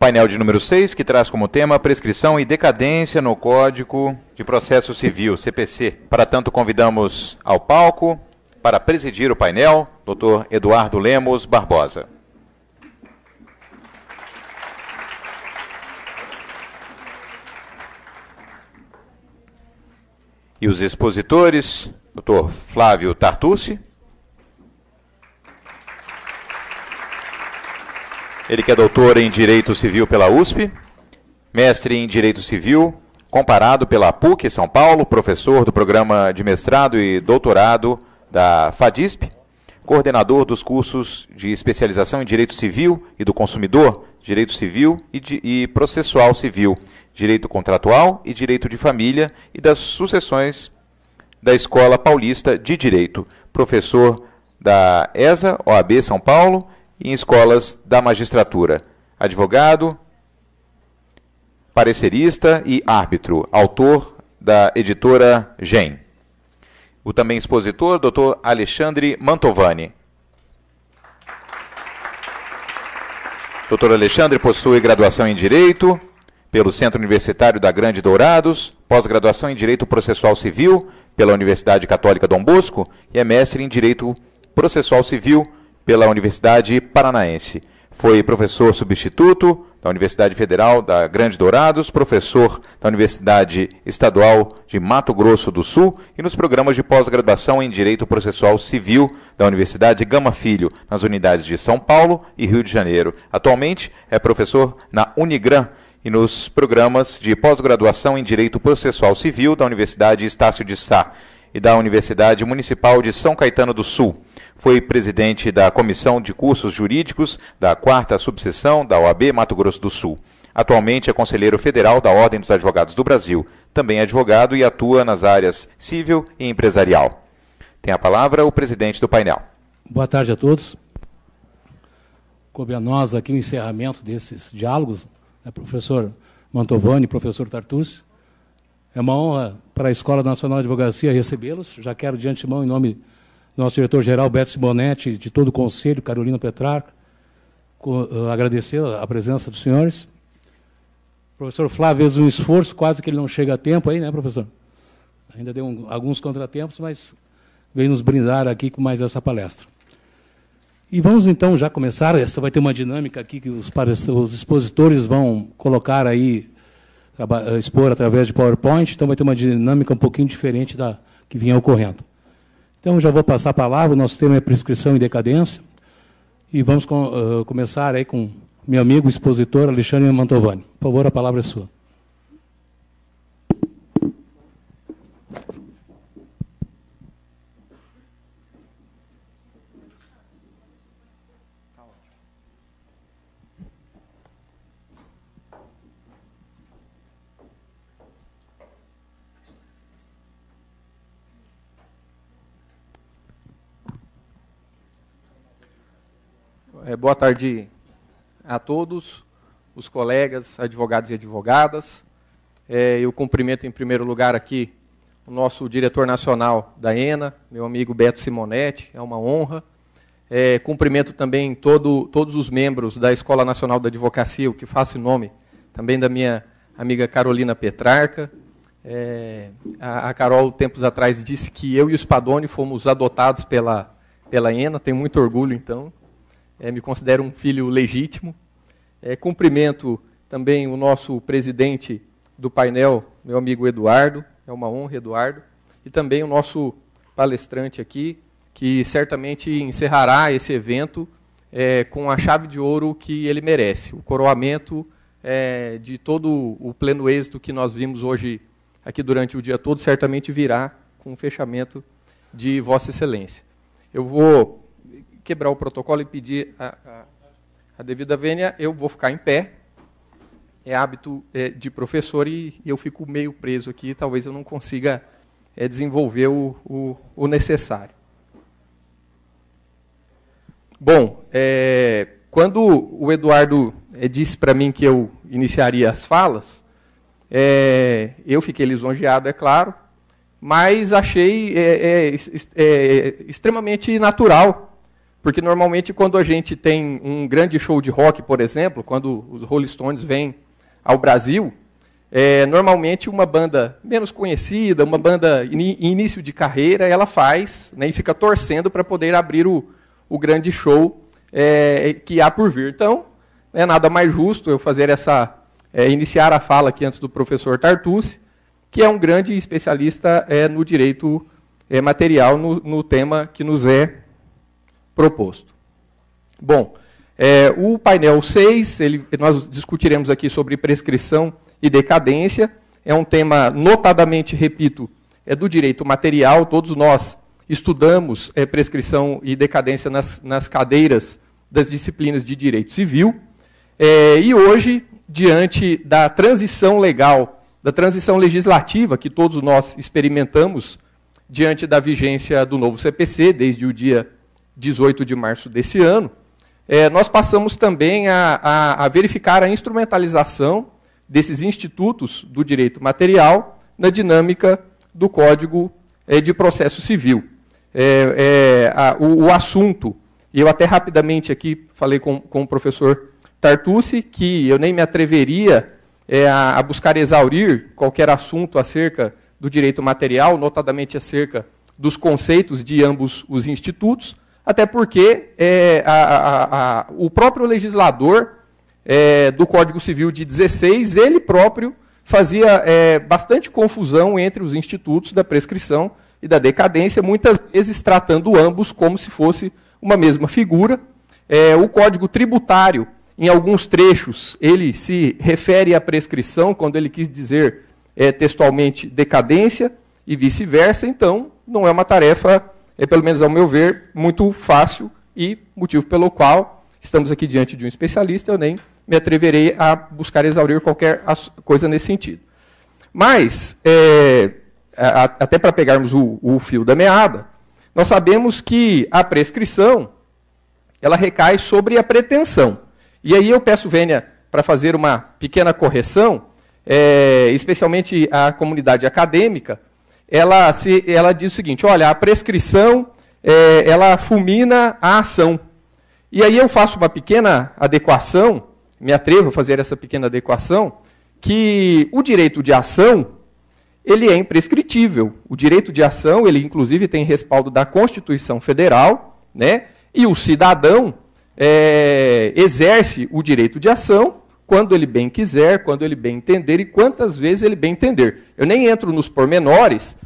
painel de número 6, que traz como tema prescrição e decadência no Código de Processo Civil, CPC. Para tanto, convidamos ao palco, para presidir o painel, Dr. Eduardo Lemos Barbosa. E os expositores, Dr. Flávio Tartucci. Ele que é doutor em Direito Civil pela USP, mestre em Direito Civil, comparado pela PUC São Paulo, professor do programa de mestrado e doutorado da FADISP, coordenador dos cursos de especialização em Direito Civil e do Consumidor, Direito Civil e Processual Civil, Direito Contratual e Direito de Família e das sucessões da Escola Paulista de Direito, professor da ESA, OAB São Paulo, e em escolas da magistratura, advogado, parecerista e árbitro, autor da editora GEM. O também expositor, Dr. Alexandre Mantovani. Dr. Alexandre possui graduação em Direito pelo Centro Universitário da Grande Dourados, pós-graduação em Direito Processual Civil pela Universidade Católica Dom Bosco e é mestre em Direito Processual Civil pela Universidade Paranaense. Foi professor substituto da Universidade Federal da Grande Dourados, professor da Universidade Estadual de Mato Grosso do Sul e nos programas de pós-graduação em Direito Processual Civil da Universidade Gama Filho, nas unidades de São Paulo e Rio de Janeiro. Atualmente é professor na Unigran e nos programas de pós-graduação em Direito Processual Civil da Universidade Estácio de Sá e da Universidade Municipal de São Caetano do Sul. Foi presidente da Comissão de Cursos Jurídicos da 4ª Subseção da OAB Mato Grosso do Sul. Atualmente é conselheiro federal da Ordem dos Advogados do Brasil. Também é advogado e atua nas áreas civil e empresarial. Tem a palavra o presidente do painel. Boa tarde a todos. Coube a nós aqui o encerramento desses diálogos, né, professor Mantovani, professor Tartucci. É uma honra para a Escola Nacional de Advocacia recebê-los. Já quero de antemão, em nome do nosso diretor-geral, Beto Simonetti, de todo o Conselho, Carolina Petrarca, agradecer a presença dos senhores. O professor Flávio fez um esforço, quase que ele não chega a tempo aí, né, professor? Ainda deu alguns contratempos, mas veio nos brindar aqui com mais essa palestra. E vamos, então, já começar. Essa vai ter uma dinâmica aqui que os expositores vão colocar aí, expor através de PowerPoint, então vai ter uma dinâmica um pouquinho diferente da que vinha ocorrendo. Então, já vou passar a palavra, o nosso tema é prescrição e decadência, e vamos começar aí com meu amigo expositor Alexandre Mantovani. Por favor, a palavra é sua. Boa tarde a todos, os colegas, advogados e advogadas. Eu cumprimento em primeiro lugar aqui o nosso diretor nacional da ENA, meu amigo Beto Simonetti, é uma honra. Cumprimento também todos os membros da Escola Nacional da Advocacia, o que faço em nome também da minha amiga Carolina Petrarca. A Carol, tempos atrás, disse que eu e o Spadoni fomos adotados pela ENA, tenho muito orgulho, então. Me considero um filho legítimo. Cumprimento também o nosso presidente do painel, meu amigo Eduardo, é uma honra, Eduardo, e também o nosso palestrante aqui, que certamente encerrará esse evento com a chave de ouro que ele merece, o coroamento de todo o pleno êxito que nós vimos hoje aqui durante o dia todo, certamente virá com o fechamento de Vossa Excelência. Eu vou quebrar o protocolo e pedir a devida vênia. Eu vou ficar em pé, é hábito de professor e eu fico meio preso aqui, talvez eu não consiga desenvolver o necessário. Bom, quando o Eduardo disse para mim que eu iniciaria as falas, eu fiquei lisonjeado, é claro, mas achei extremamente natural, porque normalmente quando a gente tem um grande show de rock, por exemplo, quando os Rolling Stones vêm ao Brasil, normalmente uma banda menos conhecida, uma banda em início de carreira, ela faz, né, e fica torcendo para poder abrir o grande show que há por vir. Então, é nada mais justo eu fazer iniciar a fala aqui antes do professor Tartucci, que é um grande especialista no direito material, no tema que nos é proposto. Bom, o painel 6, nós discutiremos aqui sobre prescrição e decadência. É um tema notadamente, repito, do direito material. Todos nós estudamos prescrição e decadência nas cadeiras das disciplinas de direito civil. E hoje, diante da transição legal, da transição legislativa que todos nós experimentamos diante da vigência do novo CPC, desde o dia 18 de março desse ano, nós passamos também a verificar a instrumentalização desses institutos do direito material na dinâmica do Código de Processo Civil. O assunto, e eu até rapidamente aqui falei com o professor Tartucci, que eu nem me atreveria a buscar exaurir qualquer assunto acerca do direito material, notadamente acerca dos conceitos de ambos os institutos, até porque o próprio legislador do Código Civil de 16, ele próprio fazia bastante confusão entre os institutos da prescrição e da decadência, muitas vezes tratando ambos como se fosse uma mesma figura. O Código Tributário, em alguns trechos, ele se refere à prescrição, quando ele quis dizer textualmente decadência, e vice-versa. Então, não é uma tarefa, pelo menos ao meu ver, muito fácil, e motivo pelo qual estamos aqui diante de um especialista, eu nem me atreverei a buscar exaurir qualquer coisa nesse sentido. Mas, até para pegarmos o fio da meada, nós sabemos que a prescrição ela recai sobre a pretensão. E aí eu peço vênia para fazer uma pequena correção, especialmente a comunidade acadêmica. Ela diz o seguinte: olha, a prescrição ela fulmina a ação. E aí eu faço uma pequena adequação, me atrevo a fazer essa pequena adequação, que o direito de ação ele é imprescritível. O direito de ação, ele inclusive tem respaldo da Constituição Federal, né? E o cidadão exerce o direito de ação quando ele bem quiser, quando ele bem entender e quantas vezes ele bem entender. Eu nem entro nos pormenores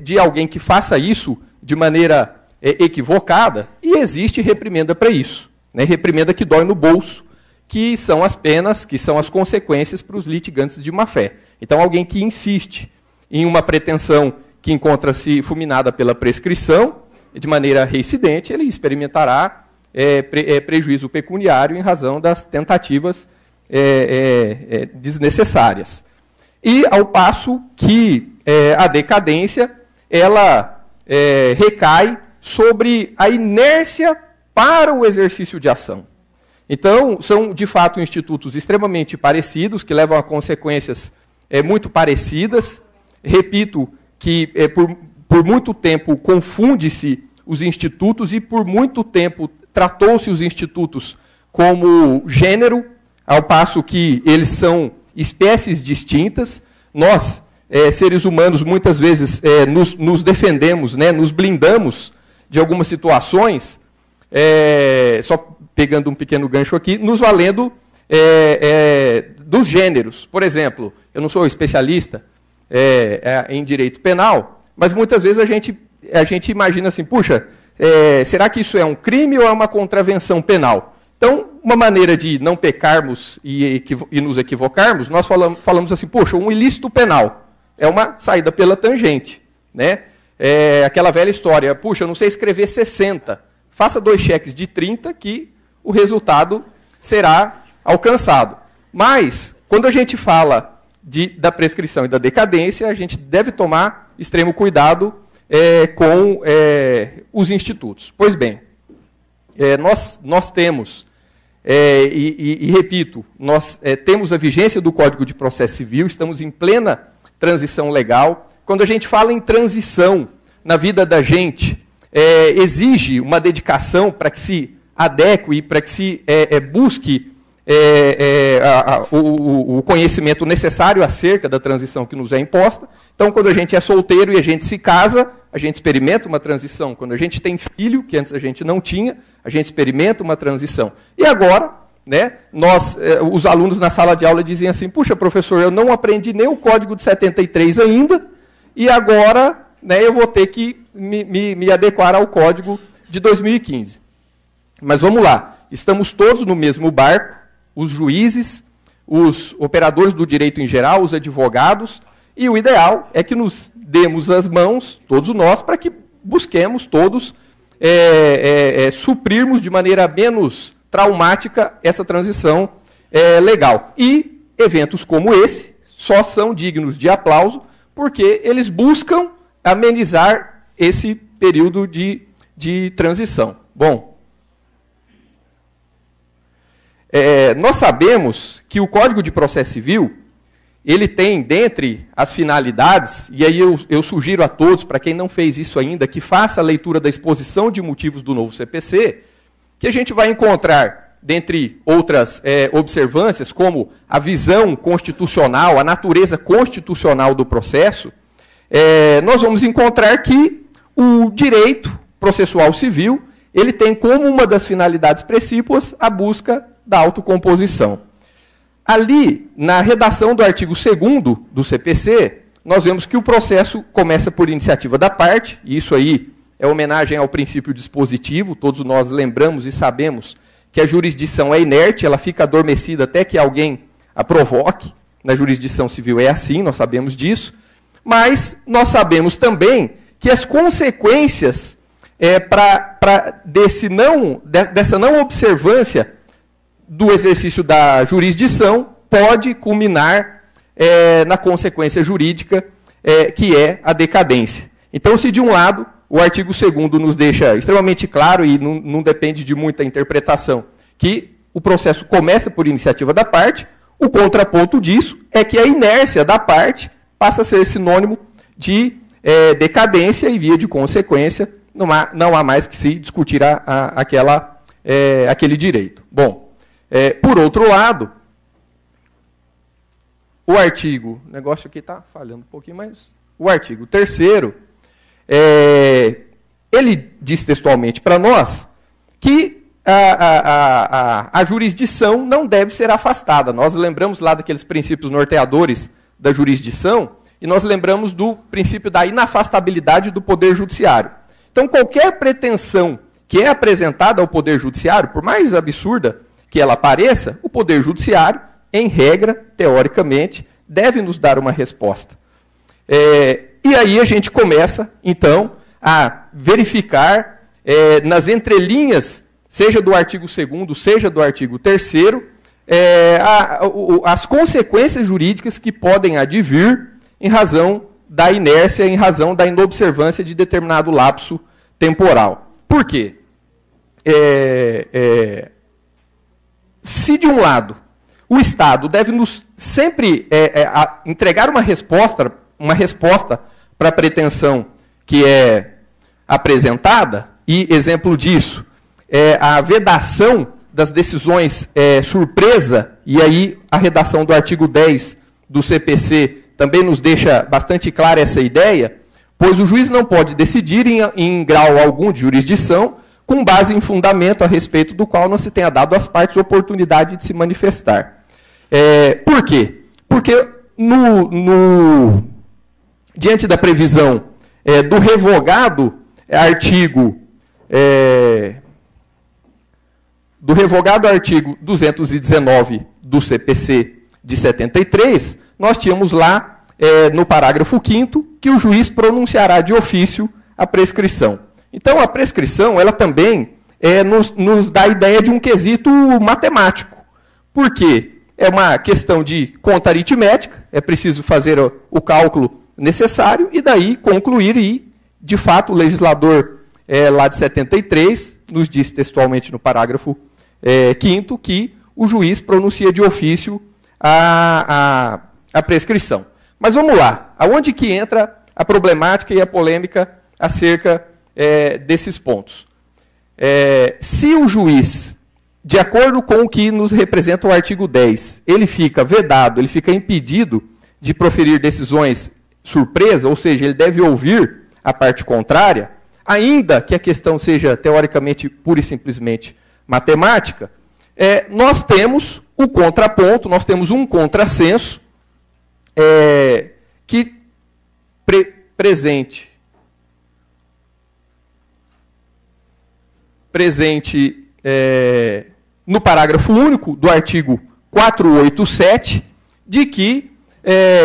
de alguém que faça isso de maneira equivocada, e existe reprimenda para isso, né? Reprimenda que dói no bolso, que são as penas, que são as consequências para os litigantes de má-fé. Então, alguém que insiste em uma pretensão que encontra-se fulminada pela prescrição, de maneira reincidente, ele experimentará prejuízo pecuniário em razão das tentativas desnecessárias. E ao passo que a decadência ela recai sobre a inércia para o exercício de ação. Então, são, de fato, institutos extremamente parecidos, que levam a consequências muito parecidas. Repito que, por muito tempo, confunde-se os institutos e, por muito tempo, tratou-se os institutos como gênero, ao passo que eles são espécies distintas. Nós, seres humanos, muitas vezes nos defendemos, né, nos blindamos de algumas situações, só pegando um pequeno gancho aqui, nos valendo dos gêneros. Por exemplo, eu não sou especialista em direito penal, mas muitas vezes a gente imagina assim, puxa, será que isso é um crime ou é uma contravenção penal? Então, uma maneira de não pecarmos e nos equivocarmos, nós falamos assim, poxa, um ilícito penal é uma saída pela tangente, né? Aquela velha história, puxa, eu não sei escrever 60, faça 2 cheques de 30 que o resultado será alcançado. Mas, quando a gente fala da prescrição e da decadência, a gente deve tomar extremo cuidado com os institutos. Pois bem, nós temos, repito, nós temos a vigência do Código de Processo Civil, estamos em plena transição legal. Quando a gente fala em transição na vida da gente, exige uma dedicação para que se adeque e para que se busque o conhecimento necessário acerca da transição que nos é imposta. Então, quando a gente é solteiro e a gente se casa, a gente experimenta uma transição. Quando a gente tem filho, que antes a gente não tinha, a gente experimenta uma transição. E agora, né, os alunos na sala de aula dizem assim, puxa, professor, eu não aprendi nem o Código de 73 ainda, e agora, né, eu vou ter que me adequar ao Código de 2015. Mas vamos lá, estamos todos no mesmo barco, os juízes, os operadores do direito em geral, os advogados, e o ideal é que nos demos as mãos, todos nós, para que busquemos todos suprirmos de maneira menos traumática essa transição legal. E eventos como esse só são dignos de aplauso, porque eles buscam amenizar esse período de transição. Bom, nós sabemos que o Código de Processo Civil, ele tem, dentre as finalidades, e aí eu sugiro a todos, para quem não fez isso ainda, que faça a leitura da exposição de motivos do novo CPC, que a gente vai encontrar, dentre outras observâncias, como a visão constitucional, a natureza constitucional do processo, nós vamos encontrar que o direito processual civil, ele tem como uma das finalidades precípuas a busca da autocomposição. Ali, na redação do artigo 2º do CPC, nós vemos que o processo começa por iniciativa da parte, e isso aí é homenagem ao princípio dispositivo, todos nós lembramos e sabemos que a jurisdição é inerte, ela fica adormecida até que alguém a provoque. Na jurisdição civil é assim, nós sabemos disso, mas nós sabemos também que as consequências dessa não observância do exercício da jurisdição pode culminar na consequência jurídica, que é a decadência. Então, se de um lado o artigo 2º nos deixa extremamente claro, e não depende de muita interpretação, que o processo começa por iniciativa da parte, o contraponto disso é que a inércia da parte passa a ser sinônimo de decadência e, via de consequência, não há mais que se discutir aquele direito. Bom, por outro lado, o artigo... O negócio aqui está falhando um pouquinho, mas... O artigo 3º, ele diz textualmente para nós que a jurisdição não deve ser afastada. Nós lembramos lá daqueles princípios norteadores da jurisdição, e nós lembramos do princípio da inafastabilidade do Poder Judiciário. Então, qualquer pretensão que é apresentada ao Poder Judiciário, por mais absurda que ela pareça, o Poder Judiciário, em regra, teoricamente, deve nos dar uma resposta. E aí a gente começa, então, a verificar nas entrelinhas, seja do artigo 2º, seja do artigo 3º, as consequências jurídicas que podem advir em razão da inércia, em razão da inobservância de determinado lapso temporal. Por quê? Se, de um lado, o Estado deve nos sempre entregar uma resposta para a pretensão que é apresentada, e exemplo disso é a vedação das decisões surpresa, e aí a redação do artigo 10 do CPC também nos deixa bastante clara essa ideia, pois o juiz não pode decidir em grau algum de jurisdição com base em fundamento a respeito do qual não se tenha dado às partes oportunidade de se manifestar. Por quê? Porque diante da previsão do revogado artigo 219 do CPC de 73, nós tínhamos lá, no parágrafo 5º, que o juiz pronunciará de ofício a prescrição. Então, a prescrição, ela também nos dá a ideia de um quesito matemático. Por quê? É uma questão de conta aritmética, é preciso fazer o cálculo necessário e daí concluir, e, de fato, o legislador lá de 73 nos diz textualmente no parágrafo 5º que o juiz pronuncia de ofício a prescrição. Mas vamos lá, aonde que entra a problemática e a polêmica acerca desses pontos. Se o juiz, de acordo com o que nos representa o artigo 10, ele fica vedado, ele fica impedido de proferir decisões surpresa, ou seja, ele deve ouvir a parte contrária, ainda que a questão seja teoricamente pura e simplesmente matemática, nós temos o contraponto, nós temos um contrassenso que presente no parágrafo único do artigo 487, de que,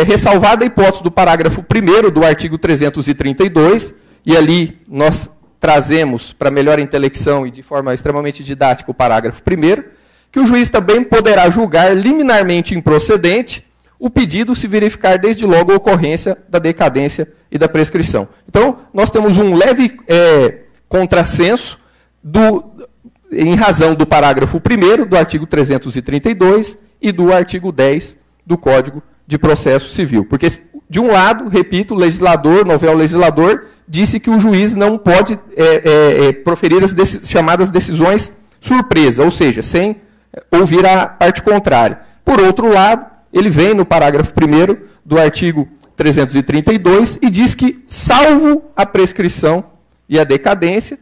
ressalvada a hipótese do parágrafo 1º do artigo 332, e ali nós trazemos para melhor intelecção e de forma extremamente didática o parágrafo 1º, que o juiz também poderá julgar liminarmente improcedente o pedido se verificar desde logo a ocorrência da decadência e da prescrição. Então, nós temos um leve contrassenso em razão do parágrafo 1º do artigo 332 e do artigo 10 do Código de Processo Civil. Porque, de um lado, repito, o legislador, novel legislador, disse que o juiz não pode proferir as chamadas decisões surpresa, ou seja, sem ouvir a parte contrária. Por outro lado, ele vem no parágrafo 1º do artigo 332 e diz que, salvo a prescrição e a decadência,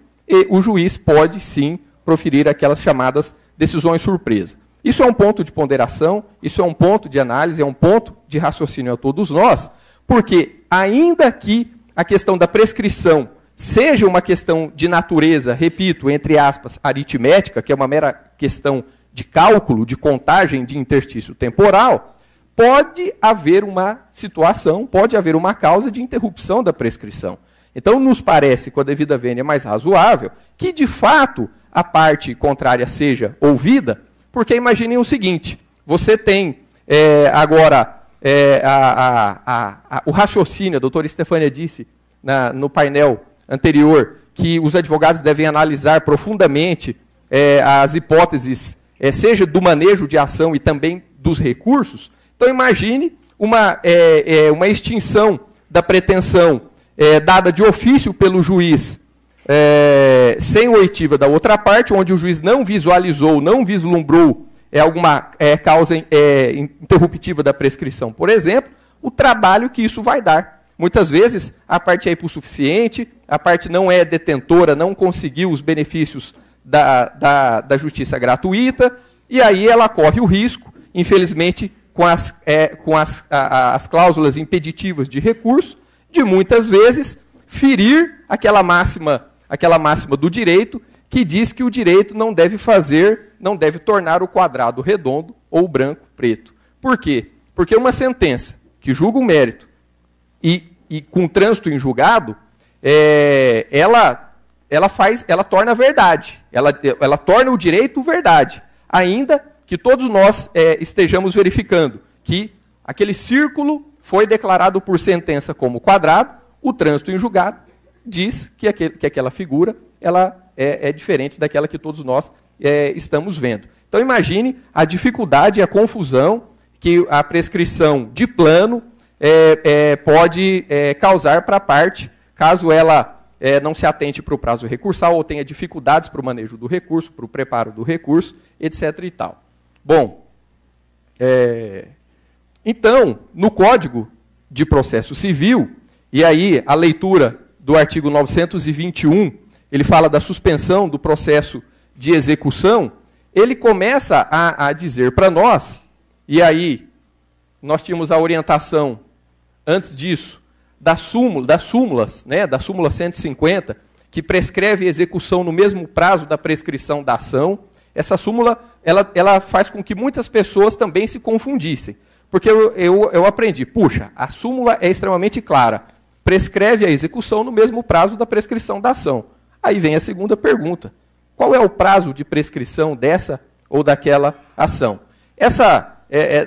o juiz pode, sim, proferir aquelas chamadas decisões surpresa. Isso é um ponto de ponderação, isso é um ponto de análise, é um ponto de raciocínio a todos nós, porque, ainda que a questão da prescrição seja uma questão de natureza, repito, entre aspas, aritmética, que é uma mera questão de cálculo, de contagem de interstício temporal, pode haver uma situação, pode haver uma causa de interrupção da prescrição. Então, nos parece, com a devida vênia, mais razoável que, de fato, a parte contrária seja ouvida, porque imaginem o seguinte, você tem agora o raciocínio, a doutora Estefânia disse no painel anterior, que os advogados devem analisar profundamente as hipóteses, seja do manejo de ação e também dos recursos. Então, imagine uma extinção da pretensão dada de ofício pelo juiz, sem oitiva da outra parte, onde o juiz não visualizou, não vislumbrou alguma causa interruptiva da prescrição, por exemplo, o trabalho que isso vai dar. Muitas vezes, a parte é hipossuficiente, a parte não é detentora, não conseguiu os benefícios da justiça gratuita, e aí ela corre o risco, infelizmente, com as cláusulas impeditivas de recurso, de muitas vezes ferir aquela máxima do direito, que diz que o direito não deve tornar o quadrado redondo ou o branco preto. Por quê? Porque uma sentença que julga o mérito e com trânsito em julgado, ela torna a verdade, ela torna o direito verdade, ainda que todos nós estejamos verificando que aquele círculo foi declarado por sentença como quadrado, o trânsito em julgado diz que aquela figura ela é diferente daquela que todos nós estamos vendo. Então, imagine a dificuldade e a confusão que a prescrição de plano pode causar para a parte, caso ela não se atente para o prazo recursal ou tenha dificuldades para o manejo do recurso, para o preparo do recurso, etc. e tal. Bom, então, no Código de Processo Civil, e aí a leitura do artigo 921, ele fala da suspensão do processo de execução, ele começa a dizer para nós, e aí nós tínhamos a orientação, antes disso, das súmulas, né, da súmula 150, que prescreve execução no mesmo prazo da prescrição da ação. Essa súmula ela faz com que muitas pessoas também se confundissem. Porque eu aprendi, puxa, a súmula é extremamente clara, prescreve a execução no mesmo prazo da prescrição da ação. Aí vem a segunda pergunta, qual é o prazo de prescrição dessa ou daquela ação? Essa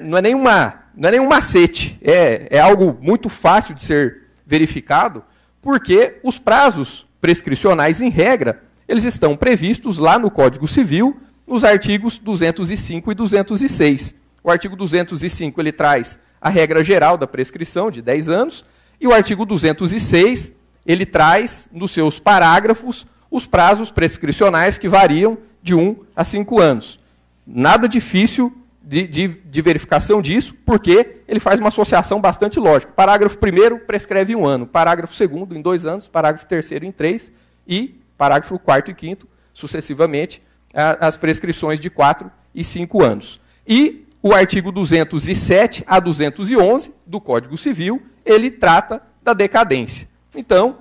não é nenhum macete, é algo muito fácil de ser verificado, porque os prazos prescricionais, em regra, eles estão previstos lá no Código Civil, nos artigos 205 e 206. O artigo 205 ele traz a regra geral da prescrição de 10 anos, e o artigo 206 ele traz nos seus parágrafos os prazos prescricionais que variam de 1 a 5 anos. Nada difícil de verificação disso, porque ele faz uma associação bastante lógica. Parágrafo 1º prescreve 1 ano, parágrafo 2º em 2 anos, parágrafo 3º em 3 e parágrafo 4º e 5º, sucessivamente, as prescrições de 4 e 5 anos. E o artigo 207 a 211 do Código Civil, ele trata da decadência. Então,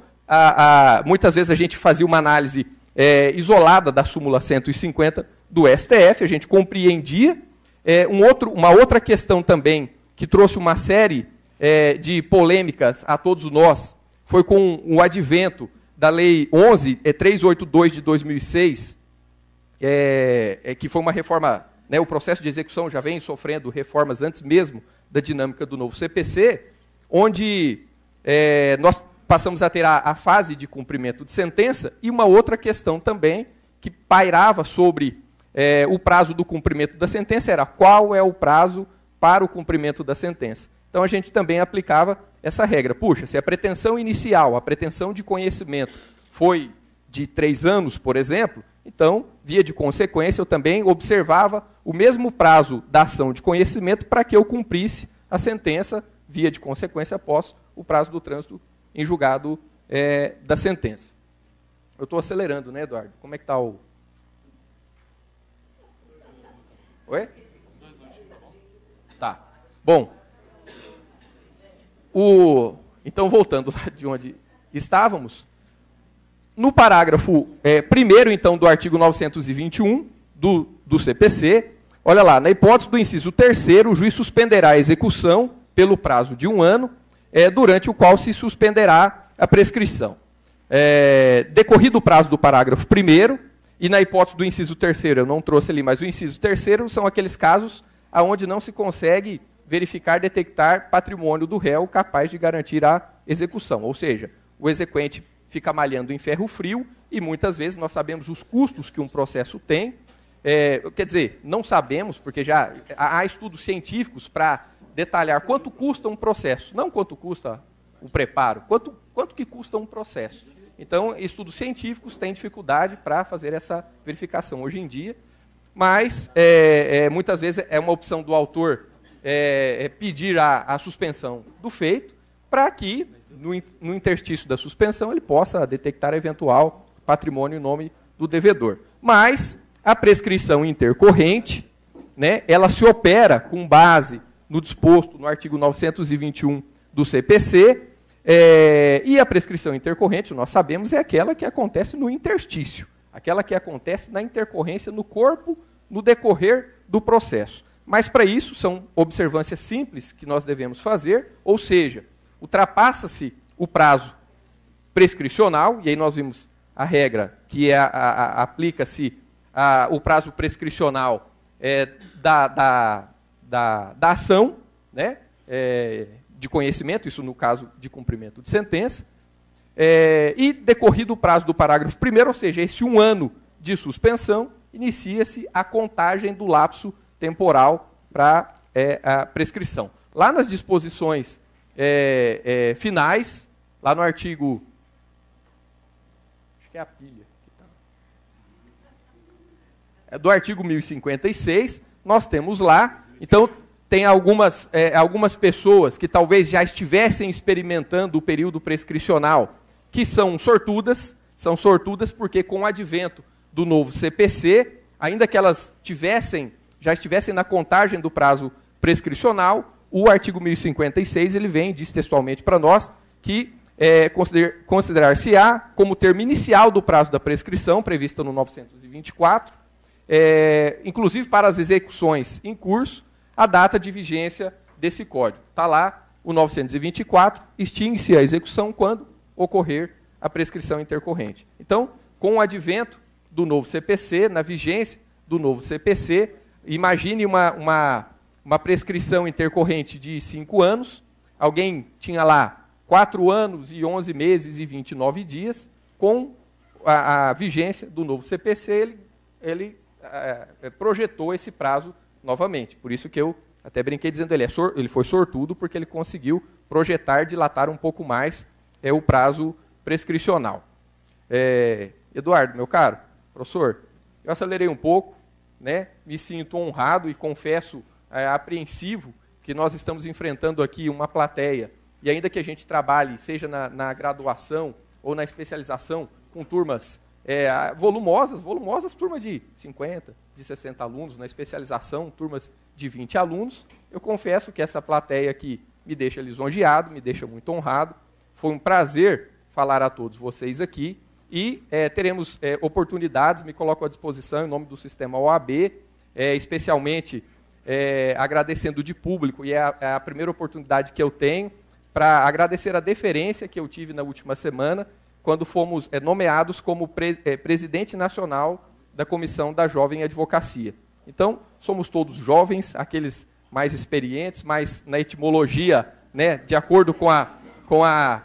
muitas vezes a gente fazia uma análise isolada da súmula 150 do STF, a gente compreendia. Uma outra questão também, que trouxe uma série de polêmicas a todos nós, foi com o advento da Lei 11.382 de 2006, que foi uma reforma, né, o processo de execução já vem sofrendo reformas antes mesmo da dinâmica do novo CPC, onde nós passamos a ter a fase de cumprimento de sentença e uma outra questão também que pairava sobre o prazo do cumprimento da sentença, era qual é o prazo para o cumprimento da sentença. Então a gente também aplicava essa regra. Puxa, se a pretensão inicial, a pretensão de conhecimento foi de 3 anos, por exemplo, então, via de consequência, eu também observava o mesmo prazo da ação de conhecimento para que eu cumprisse a sentença, via de consequência, após o prazo do trânsito em julgado da sentença. Eu estou acelerando, né, Eduardo? Como é que está o... Oi? Tá. Bom. Então, voltando lá de onde estávamos, no parágrafo 1º, então, do artigo 921 do CPC, olha lá, na hipótese do inciso 3º, o juiz suspenderá a execução pelo prazo de 1 ano, durante o qual se suspenderá a prescrição. Decorrido o prazo do parágrafo 1º, e na hipótese do inciso 3º, eu não trouxe ali, mas o inciso 3º são aqueles casos onde não se consegue verificar, detectar patrimônio do réu capaz de garantir a execução. Ou seja, o exequente fica malhando em ferro frio e muitas vezes nós sabemos os custos que um processo tem. Quer dizer, não sabemos, porque já há estudos científicos para detalhar quanto custa um processo, não quanto custa o preparo, quanto que custa um processo. Então, estudos científicos têm dificuldade para fazer essa verificação hoje em dia, mas muitas vezes é uma opção do autor pedir a suspensão do feito, para que, no interstício da suspensão, ele possa detectar eventual patrimônio em nome do devedor. Mas a prescrição intercorrente, né, ela se opera com base no disposto no artigo 921 do CPC, e a prescrição intercorrente, nós sabemos, é aquela que acontece no interstício, aquela que acontece na intercorrência no corpo, no decorrer do processo. Mas, para isso, são observâncias simples que nós devemos fazer, ou seja, ultrapassa-se o prazo prescricional, e aí nós vimos a regra que aplica-se o prazo prescricional da ação, né, de conhecimento, isso no caso de cumprimento de sentença, e decorrido o prazo do parágrafo 1º, ou seja, esse 1 ano de suspensão, inicia-se a contagem do lapso temporal para a prescrição. Lá nas disposições finais, lá no artigo... Acho que é a pilha. Do artigo 1056, nós temos lá... Então, tem algumas pessoas que talvez já estivessem experimentando o período prescricional, que são sortudas porque com o advento do novo CPC, ainda que elas já estivessem na contagem do prazo prescricional, o artigo 1056 ele vem e diz textualmente para nós que considerar-se-á como termo inicial do prazo da prescrição, prevista no 924, inclusive para as execuções em curso, a data de vigência desse código. Está lá o 924, extingue-se a execução quando ocorrer a prescrição intercorrente. Então, com o advento do novo CPC, na vigência do novo CPC, imagine uma prescrição intercorrente de 5 anos, alguém tinha lá 4 anos e 11 meses e 29 dias, com a vigência do novo CPC, ele projetou esse prazo novamente. Por isso que eu até brinquei dizendo ele foi sortudo porque ele conseguiu projetar, dilatar um pouco mais o prazo prescricional. Eduardo, meu caro professor, eu acelerei um pouco, né? Me sinto honrado e confesso apreensivo que nós estamos enfrentando aqui uma plateia, e ainda que a gente trabalhe, seja na graduação ou na especialização, com turmas volumosas, turmas de 50, de 60 alunos, na especialização, turmas de 20 alunos, eu confesso que essa plateia aqui me deixa lisonjeado, me deixa muito honrado. Foi um prazer falar a todos vocês aqui, e teremos oportunidades, me coloco à disposição em nome do Sistema OAB, especialmente agradecendo de público, e é a primeira oportunidade que eu tenho, para agradecer a deferência que eu tive na última semana, quando fomos nomeados como presidente nacional da Comissão da Jovem Advocacia. Então, somos todos jovens, aqueles mais experientes, mas na etimologia, né, de acordo com a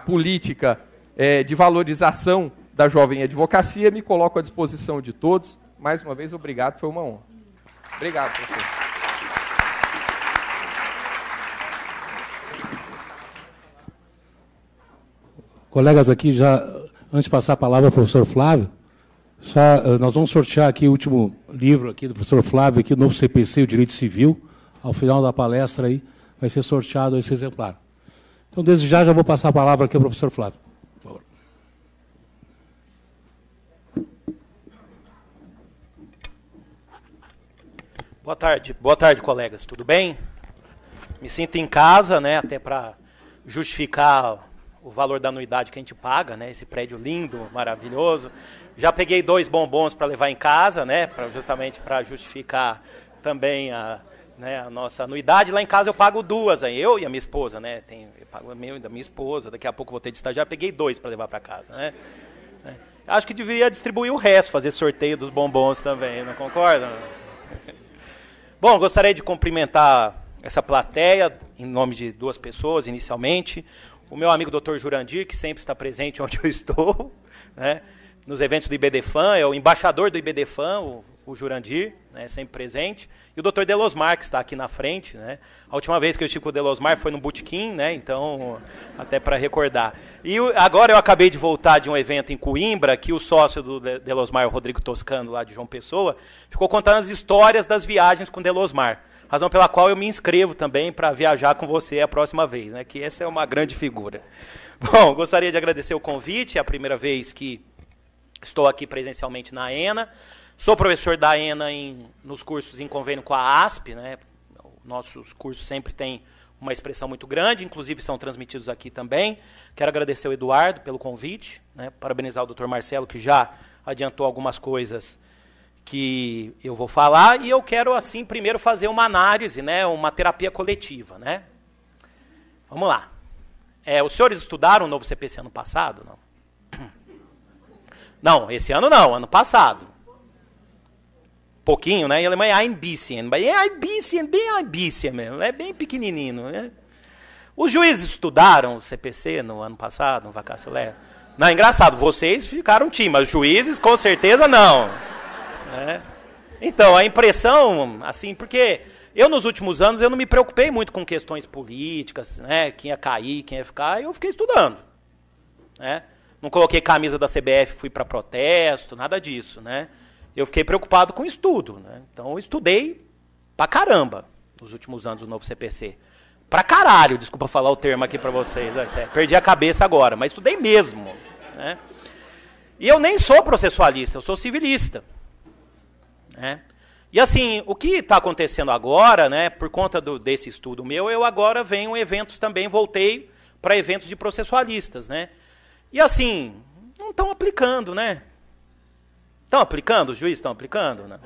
política de valorização da jovem advocacia, me coloco à disposição de todos. Mais uma vez, obrigado, foi uma honra. Obrigado, professor. Colegas aqui, já antes de passar a palavra ao professor Flávio, nós vamos sortear aqui o último livro aqui do professor Flávio, aqui, o novo CPC, o Direito Civil. Ao final da palestra aí, vai ser sorteado esse exemplar. Então, desde já vou passar a palavra aqui ao professor Flávio. Por favor. Boa tarde, colegas. Tudo bem? Me sinto em casa, né, até para justificar o valor da anuidade que a gente paga, né, esse prédio lindo, maravilhoso. Já peguei 2 bombons para levar em casa, né, justamente para justificar também a nossa anuidade. Lá em casa eu pago 2, eu e a minha esposa, né, eu pago a minha e da minha esposa, daqui a pouco eu vou ter de estagiário, peguei 2 para levar para casa, né. Acho que deveria distribuir o resto, fazer sorteio dos bombons também, não concordam? Bom, gostaria de cumprimentar essa plateia, em nome de 2 pessoas, inicialmente. O meu amigo Dr. Jurandir, que sempre está presente onde eu estou, né, nos eventos do IBDFAN, é o embaixador do IBDFAN, o Jurandir, né, sempre presente, e o Dr. Delosmar, que está aqui na frente, né. A última vez que eu estive com o Delosmar foi no Botequim, né, então, até para recordar. E agora eu acabei de voltar de um evento em Coimbra, que o sócio do Delosmar, o Rodrigo Toscano, lá de João Pessoa, ficou contando as histórias das viagens com o Delosmar, razão pela qual eu me inscrevo também para viajar com você a próxima vez, né, que essa é uma grande figura. Bom, gostaria de agradecer o convite, é a primeira vez que estou aqui presencialmente na ENA. Sou professor da ENA nos cursos em convênio com a ASP, né? Nossos cursos sempre têm uma expressão muito grande, inclusive são transmitidos aqui também. Quero agradecer ao Eduardo pelo convite, né? Parabenizar o Dr. Marcelo, que já adiantou algumas coisas que eu vou falar, e eu quero, assim, primeiro fazer uma análise, né? Uma terapia coletiva, né? Vamos lá. Os senhores estudaram o novo CPC ano passado? Não? Não, esse ano não, ano passado. Pouquinho, né? Em alemão é ein bisschen, bem ein bisschen mesmo, é bem pequenininho, né? Os juízes estudaram o CPC no ano passado, no vacácio leve? Não, é engraçado, vocês ficaram time, mas os juízes com certeza não. Né? Então, a impressão, assim, porque eu nos últimos anos eu não me preocupei muito com questões políticas, né? Quem ia cair, quem ia ficar, eu fiquei estudando, né? Não coloquei camisa da CBF, fui para protesto, nada disso, né? Eu fiquei preocupado com o estudo, né? Então eu estudei pra caramba nos últimos anos do novo CPC. Pra caralho, desculpa falar o termo aqui pra vocês, até perdi a cabeça agora, mas estudei mesmo, né? E eu nem sou processualista, eu sou civilista, né? E assim, o que está acontecendo agora, né, por conta desse estudo meu, eu agora venho eventos também, voltei para eventos de processualistas, né? E assim, não estão aplicando, né? Estão aplicando? Os juízes estão aplicando? Não.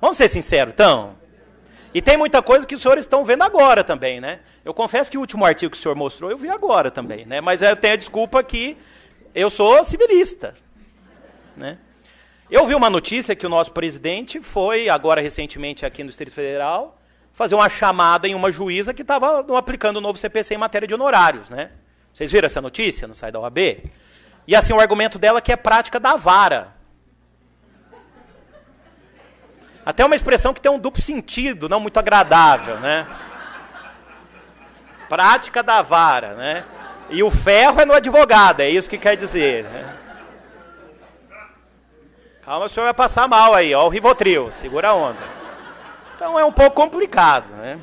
Vamos ser sinceros, estão? E tem muita coisa que os senhores estão vendo agora também, né? Eu confesso que o último artigo que o senhor mostrou, eu vi agora também, né? Mas eu tenho a desculpa que eu sou civilista, né? Eu vi uma notícia que o nosso presidente foi, agora recentemente aqui no Distrito Federal, fazer uma chamada em uma juíza que estava aplicando o novo CPC em matéria de honorários, né? Vocês viram essa notícia no site da OAB? E assim, o argumento dela é que é prática da vara. Até uma expressão que tem um duplo sentido, não muito agradável, né? Prática da vara, né? E o ferro é no advogado, é isso que quer dizer. Né? Calma, o senhor vai passar mal aí, ó, o Rivotril, segura a onda. Então é um pouco complicado, né?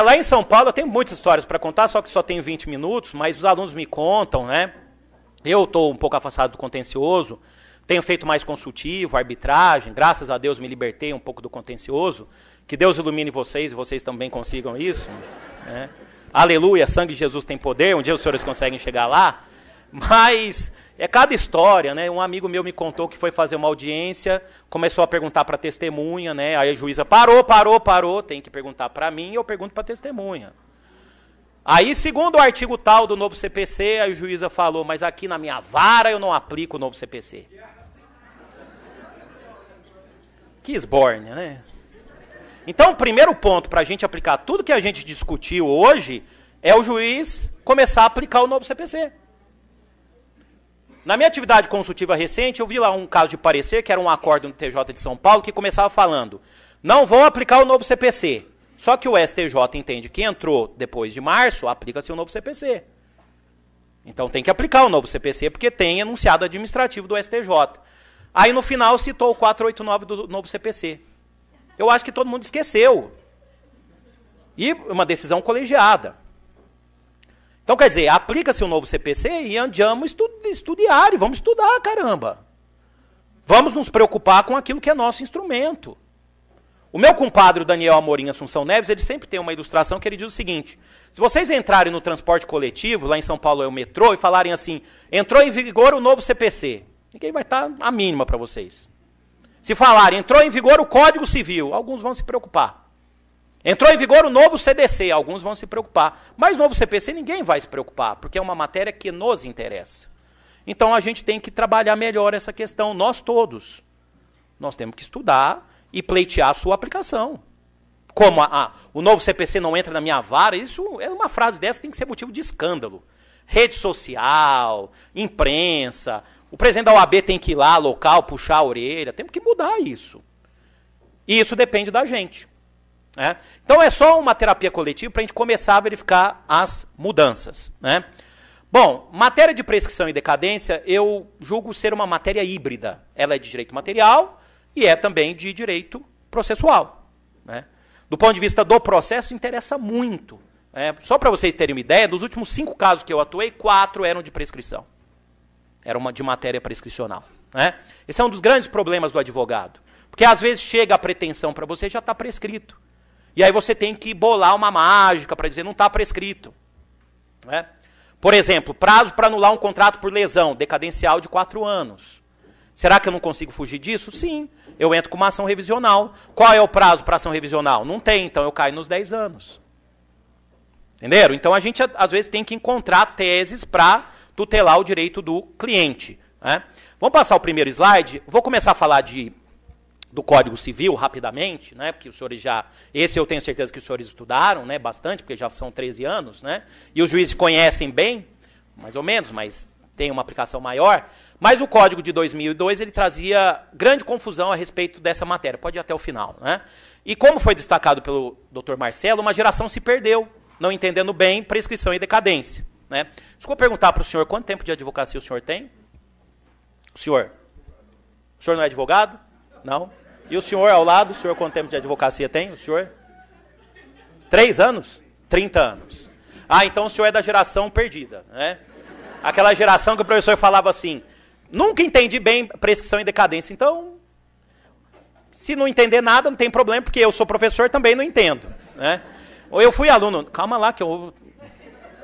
Lá em São Paulo eu tenho muitas histórias para contar, só que só tenho 20 minutos, mas os alunos me contam, né? Eu estou um pouco afastado do contencioso, tenho feito mais consultivo, arbitragem, graças a Deus me libertei um pouco do contencioso, que Deus ilumine vocês e vocês também consigam isso, né? Aleluia, sangue de Jesus tem poder, um dia os senhores conseguem chegar lá, mas é cada história, né? Um amigo meu me contou que foi fazer uma audiência, começou a perguntar para a testemunha, né? Aí a juíza parou, tem que perguntar para mim e eu pergunto para a testemunha. Aí, segundo o artigo tal do novo CPC, a juíza falou, mas aqui na minha vara eu não aplico o novo CPC. Que esbórnia, né? Então, o primeiro ponto para a gente aplicar tudo que a gente discutiu hoje é o juiz começar a aplicar o novo CPC. Na minha atividade consultiva recente, eu vi lá um caso de parecer, que era um acórdão do TJ de São Paulo, que começava falando, não vão aplicar o novo CPC. Só que o STJ entende que entrou depois de março, aplica-se o novo CPC. Então tem que aplicar o novo CPC, porque tem enunciado administrativo do STJ. Aí no final citou o 489 do novo CPC. Eu acho que todo mundo esqueceu. E uma decisão colegiada. Então, quer dizer, aplica-se o novo CPC e andamos estudiar, e vamos estudar, caramba. Vamos nos preocupar com aquilo que é nosso instrumento. O meu compadre, o Daniel Amorim Assunção Neves, ele sempre tem uma ilustração que ele diz o seguinte, se vocês entrarem no transporte coletivo, lá em São Paulo é o metrô, e falarem assim, entrou em vigor o novo CPC, ninguém vai estar a mínima para vocês. Se falarem, entrou em vigor o Código Civil, alguns vão se preocupar. Entrou em vigor o novo CDC, alguns vão se preocupar. Mas o novo CPC ninguém vai se preocupar, porque é uma matéria que nos interessa. Então a gente tem que trabalhar melhor essa questão, nós todos. Nós temos que estudar e pleitear a sua aplicação. Como o novo CPC não entra na minha vara, isso é uma frase dessa tem que ser motivo de escândalo. Rede social, imprensa, o presidente da OAB tem que ir lá, local, puxar a orelha, temos que mudar isso. E isso depende da gente. Né? Então é só uma terapia coletiva para a gente começar a verificar as mudanças. Né? Bom, matéria de prescrição e decadência, eu julgo ser uma matéria híbrida. Ela é de direito material e é também de direito processual. Né? Do ponto de vista do processo, interessa muito. Só para vocês terem uma ideia, dos últimos 5 casos que eu atuei, 4 eram de prescrição. Era uma de matéria prescricional. Né? Esse é um dos grandes problemas do advogado. Porque às vezes chega a pretensão para você e já está prescrito. E aí você tem que bolar uma mágica para dizer não está prescrito. Né? Por exemplo, prazo para anular um contrato por lesão, decadencial de 4 anos. Será que eu não consigo fugir disso? Sim. Eu entro com uma ação revisional. Qual é o prazo para ação revisional? Não tem, então eu caio nos 10 anos. Entenderam? Então a gente às vezes tem que encontrar teses para tutelar o direito do cliente. Né? Vamos passar o primeiro slide. Vou começar a falar do Código Civil rapidamente, né? Porque os senhores esse eu tenho certeza que os senhores estudaram, né? Bastante, porque já são 13 anos, né? E os juízes conhecem bem, mais ou menos, mas tem uma aplicação maior. Mas o Código de 2002 ele trazia grande confusão a respeito dessa matéria. Pode ir até o final. Né? E como foi destacado pelo Dr. Marcelo, uma geração se perdeu, não entendendo bem prescrição e decadência. Né? Desculpa perguntar para o senhor quanto tempo de advocacia o senhor tem? O senhor não é advogado? Não. E o senhor ao lado, o senhor quanto tempo de advocacia tem? O senhor? 3 anos? 30 anos. Ah, então o senhor é da geração perdida. Né? Aquela geração que o professor falava assim, nunca entendi bem prescrição e decadência. Então, se não entender nada, não tem problema, porque eu sou professor também não entendo. Né? Ou eu fui aluno, calma lá que eu...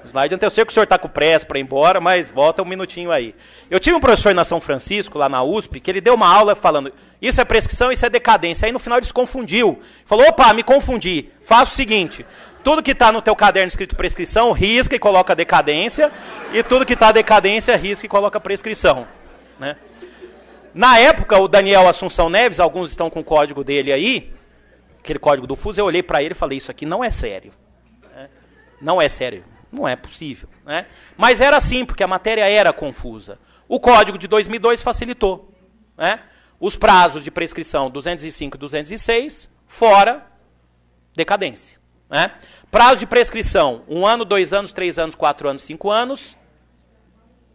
Slide, eu sei que o senhor está com pressa para ir embora, mas volta um minutinho aí. Eu tive um professor na São Francisco, lá na USP, que ele deu uma aula falando, isso é prescrição, isso é decadência. Aí no final ele se confundiu. Falou, opa, me confundi. Faça o seguinte, tudo que está no teu caderno escrito prescrição, risca e coloca decadência, e tudo que está decadência, risca e coloca prescrição. Né? Na época, o Daniel Assunção Neves, alguns estão com o código dele aí, aquele código do FUS, eu olhei para ele e falei, isso aqui não é sério. Né? Não é sério. Não é possível. Né? Mas era assim, porque a matéria era confusa. O Código de 2002 facilitou. Né? Os prazos de prescrição 205 e 206, fora decadência. né? Prazo de prescrição, 1 ano, 2 anos, 3 anos, 4 anos, 5 anos,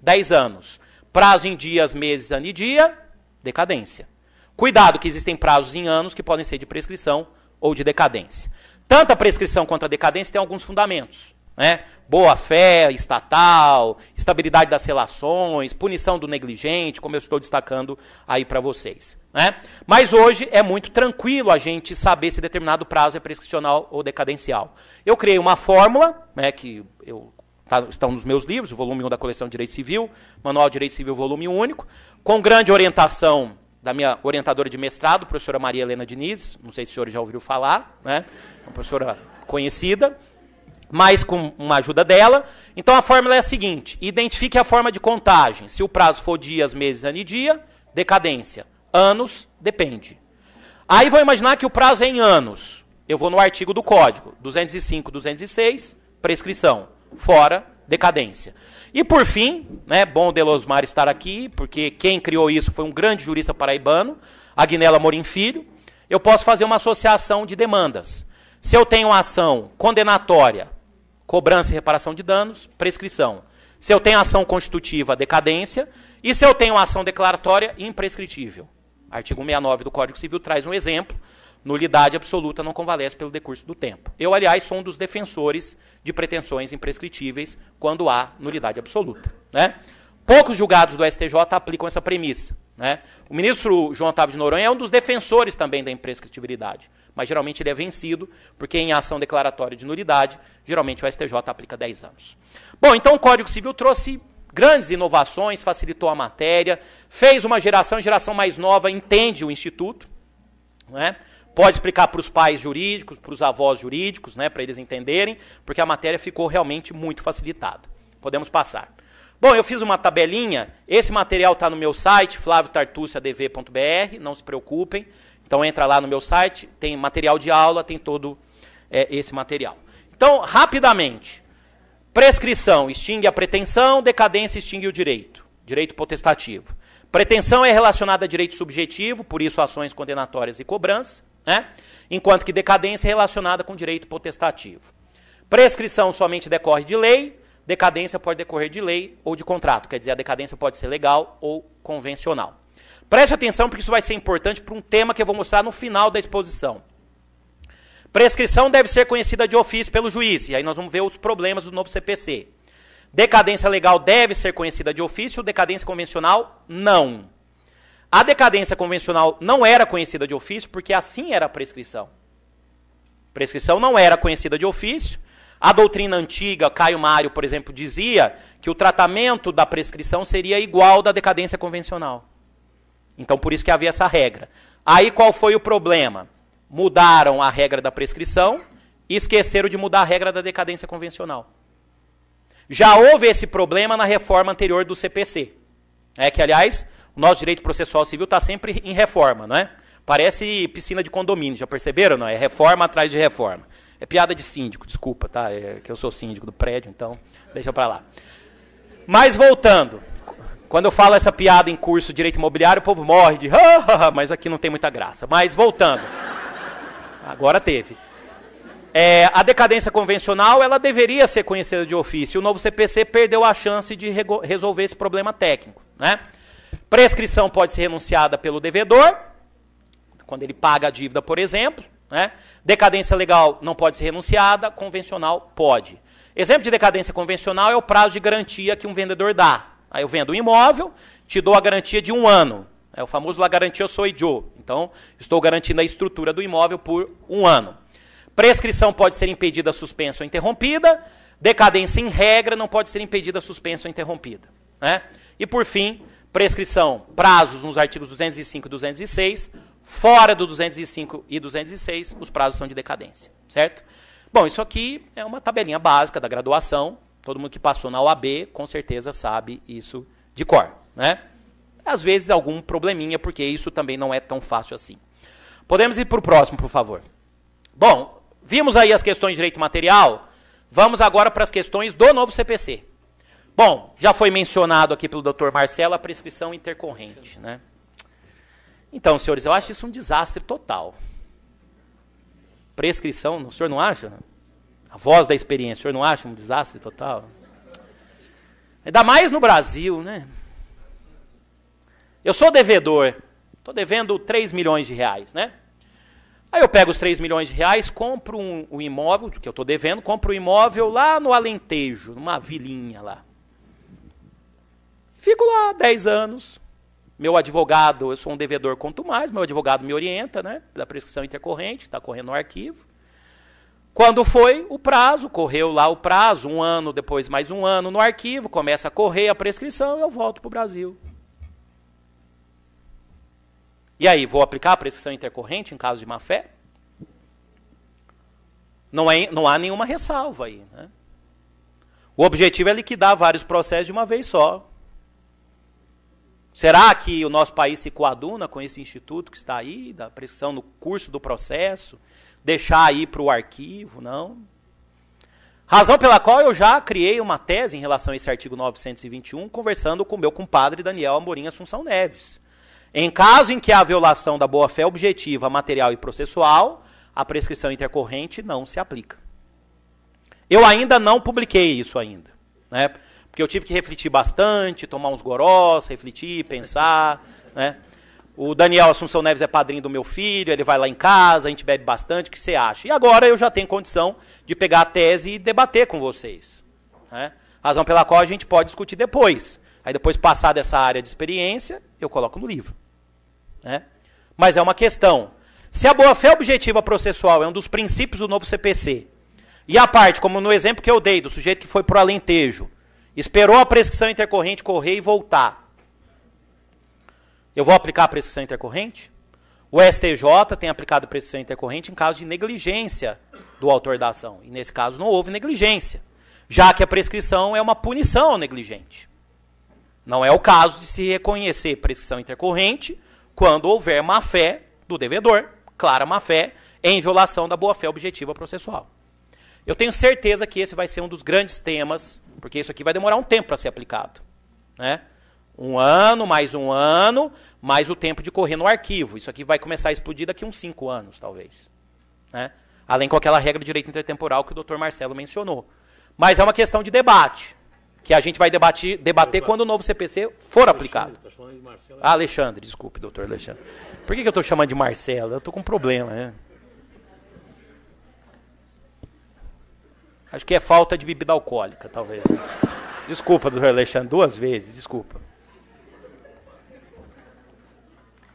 10 anos. Prazo em dias, meses, ano e dia, decadência. Cuidado que existem prazos em anos que podem ser de prescrição ou de decadência. Tanto a prescrição quanto a decadência tem alguns fundamentos, né? Boa-fé estatal, estabilidade das relações, punição do negligente, como eu estou destacando aí para vocês, né? Mas hoje é muito tranquilo a gente saber se determinado prazo é prescricional ou decadencial. Eu criei uma fórmula, né, que estão nos meus livros, o volume 1 da coleção de Direito Civil, Manual de Direito Civil, volume único, com grande orientação da minha orientadora de mestrado, professora Maria Helena Diniz, não sei se os senhores já ouviram falar, né? Uma professora conhecida, mas com uma ajuda dela. Então a fórmula é a seguinte: identifique a forma de contagem. Se o prazo for dias, meses, ano e dia, decadência. Anos, depende. Aí vou imaginar que o prazo é em anos. Eu vou no artigo do Código, 205, 206, prescrição. Fora, decadência. E por fim, né, bom o Delosmar estar aqui, porque quem criou isso foi um grande jurista paraibano, Agnello Amorim Filho. Eu posso fazer uma associação de demandas. Se eu tenho uma ação condenatória, cobrança e reparação de danos, prescrição. Se eu tenho ação constitutiva, decadência. E se eu tenho uma ação declaratória, imprescritível. Artigo 169 do Código Civil traz um exemplo. Nulidade absoluta não convalesce pelo decurso do tempo. Eu, aliás, sou um dos defensores de pretensões imprescritíveis quando há nulidade absoluta, né? Poucos julgados do STJ aplicam essa premissa, né? O ministro João Otávio de Noronha é um dos defensores também da imprescritibilidade, mas geralmente ele é vencido, porque em ação declaratória de nulidade, geralmente o STJ aplica 10 anos. Bom, então o Código Civil trouxe grandes inovações, facilitou a matéria, fez uma geração mais nova, entende o Instituto, né? Pode explicar para os pais jurídicos, para os avós jurídicos, né, para eles entenderem, porque a matéria ficou realmente muito facilitada. Podemos passar. Bom, eu fiz uma tabelinha, esse material está no meu site, flaviotartuciadv.br, não se preocupem. Então entra lá no meu site, tem material de aula, tem todo esse material. Então, rapidamente, prescrição extingue a pretensão, decadência extingue o direito potestativo. Pretensão é relacionada a direito subjetivo, por isso ações condenatórias e cobrança, né? Enquanto que decadência é relacionada com direito potestativo. Prescrição somente decorre de lei, decadência pode decorrer de lei ou de contrato, quer dizer, a decadência pode ser legal ou convencional. Preste atenção porque isso vai ser importante para um tema que eu vou mostrar no final da exposição. Prescrição deve ser conhecida de ofício pelo juiz, e aí nós vamos ver os problemas do novo CPC. Decadência legal deve ser conhecida de ofício, decadência convencional, não. A decadência convencional não era conhecida de ofício, porque assim era a prescrição. Prescrição não era conhecida de ofício. A doutrina antiga, Caio Mário, por exemplo, dizia que o tratamento da prescrição seria igual da decadência convencional. Então, por isso que havia essa regra. Aí, qual foi o problema? Mudaram a regra da prescrição e esqueceram de mudar a regra da decadência convencional. Já houve esse problema na reforma anterior do CPC. Que, aliás, o nosso direito processual civil está sempre em reforma, não é? Parece piscina de condomínio, já perceberam? Não? É reforma atrás de reforma. É piada de síndico, desculpa, tá? É que eu sou síndico do prédio, então deixa para lá. Mas voltando, quando eu falo essa piada em curso de direito imobiliário, o povo morre de mas aqui não tem muita graça. Mas voltando, agora teve. A decadência convencional, ela deveria ser conhecida de ofício. O novo CPC perdeu a chance de resolver esse problema técnico, né? Prescrição pode ser renunciada pelo devedor, quando ele paga a dívida, por exemplo, né? Decadência legal não pode ser renunciada, convencional pode. Exemplo de decadência convencional é o prazo de garantia que um vendedor dá. Aí eu vendo um imóvel, te dou a garantia de 1 ano. É o famoso la garantia soy yo. Então, estou garantindo a estrutura do imóvel por 1 ano. Prescrição pode ser impedida, suspensa ou interrompida. Decadência, em regra, não pode ser impedida, suspensa ou interrompida, né? E, por fim, prescrição, prazos nos artigos 205 e 206. Fora do 205 e 206, os prazos são de decadência, certo? Bom, isso aqui é uma tabelinha básica da graduação. Todo mundo que passou na OAB, com certeza sabe isso de cor, né? Às vezes algum probleminha, porque isso também não é tão fácil assim. Podemos ir para o próximo, por favor. Bom, vimos aí as questões de direito material. Vamos agora para as questões do novo CPC. Bom, já foi mencionado aqui pelo Dr. Marcelo a prescrição intercorrente, né? Então, senhores, eu acho isso um desastre total. Prescrição, o senhor não acha? voz da experiência. O senhor não acha um desastre total? Ainda mais no Brasil, né? Eu sou devedor, estou devendo 3 milhões de reais, né? Aí eu pego os 3 milhões de reais, compro um imóvel, que eu estou devendo, compro um imóvel lá no Alentejo, numa vilinha lá. Fico lá 10 anos. Meu advogado, eu sou um devedor quanto mais, meu advogado me orienta, né? Da prescrição intercorrente, está correndo no arquivo. Quando foi o prazo, correu lá o prazo, 1 ano, depois mais 1 ano no arquivo, começa a correr a prescrição e eu volto para o Brasil. E aí, vou aplicar a prescrição intercorrente em caso de má-fé? Não há nenhuma ressalva aí, né? O objetivo é liquidar vários processos de uma vez só. Será que o nosso país se coaduna com esse instituto que está aí, da prescrição no curso do processo, deixar aí para o arquivo? Não. Razão pela qual eu já criei uma tese em relação a esse artigo 921, conversando com o meu compadre Daniel Amorim Assunção Neves. Em caso em que há violação da boa-fé objetiva, material e processual, a prescrição intercorrente não se aplica. Eu ainda não publiquei isso ainda, né? Porque eu tive que refletir bastante, tomar uns gorós, refletir, pensar, né? O Daniel Assunção Neves é padrinho do meu filho, ele vai lá em casa, a gente bebe bastante, o que você acha? E agora eu já tenho condição de pegar a tese e debater com vocês, né? Razão pela qual a gente pode discutir depois. Aí depois, passar dessa área de experiência, eu coloco no livro, né? Mas é uma questão. Se a boa-fé objetiva processual é um dos princípios do novo CPC, e a parte, como no exemplo que eu dei, do sujeito que foi para o Alentejo, esperou a prescrição intercorrente correr e voltar, eu vou aplicar a prescrição intercorrente? O STJ tem aplicado a prescrição intercorrente em caso de negligência do autor da ação. E nesse caso não houve negligência, já que a prescrição é uma punição ao negligente. Não é o caso de se reconhecer prescrição intercorrente quando houver má-fé do devedor, clara má-fé, em violação da boa-fé objetiva processual. Eu tenho certeza que esse vai ser um dos grandes temas, porque isso aqui vai demorar um tempo para ser aplicado, né? 1 ano, mais o tempo de correr no arquivo. Isso aqui vai começar a explodir daqui uns 5 anos, talvez, né? Além com aquela regra de direito intertemporal que o Dr. Marcelo mencionou. Mas é uma questão de debate, que a gente vai debater quando o novo CPC for aplicado. Tá chamando de Marcelo. Ah, Alexandre, desculpe, doutor Alexandre. Por que eu estou chamando de Marcelo? Eu estou com um problema, né? Acho que é falta de bebida alcoólica, talvez. Desculpa, doutor Alexandre, 2 vezes, desculpa.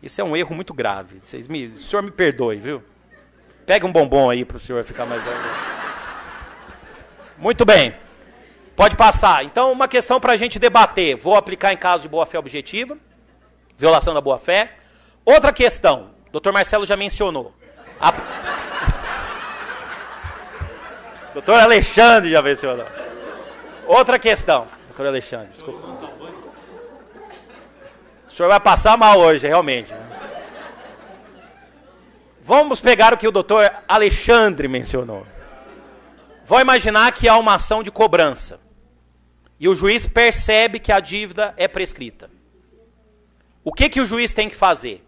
Isso é um erro muito grave. O senhor me perdoe, viu? Pega um bombom aí para o senhor ficar mais... Muito bem. Pode passar. Então, uma questão para a gente debater. Vou aplicar em caso de boa-fé objetiva, violação da boa-fé. Outra questão, o doutor Marcelo já mencionou. Doutor Alexandre já mencionou. Outra questão. Doutor Alexandre, desculpa. O senhor vai passar mal hoje, realmente. Vamos pegar o que o doutor Alexandre mencionou. Vou imaginar que há uma ação de cobrança. E o juiz percebe que a dívida é prescrita. O que o juiz tem que fazer?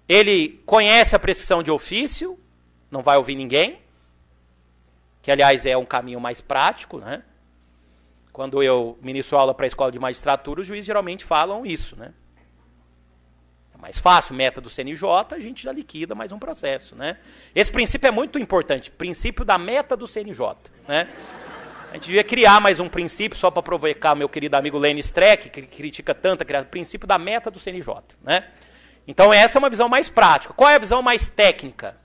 Ele conhece a prescrição de ofício, não vai ouvir ninguém, que aliás é um caminho mais prático, né? Quando eu ministro aula para a escola de magistratura, os juízes geralmente falam isso, né? É mais fácil, meta do CNJ, a gente já liquida mais um processo, né? Esse princípio é muito importante, princípio da meta do CNJ, né? A gente devia criar mais um princípio, só para provocar meu querido amigo Lênin Streck, que critica tanto a criação, princípio da meta do CNJ, né? Então essa é uma visão mais prática. Qual é a visão mais técnica?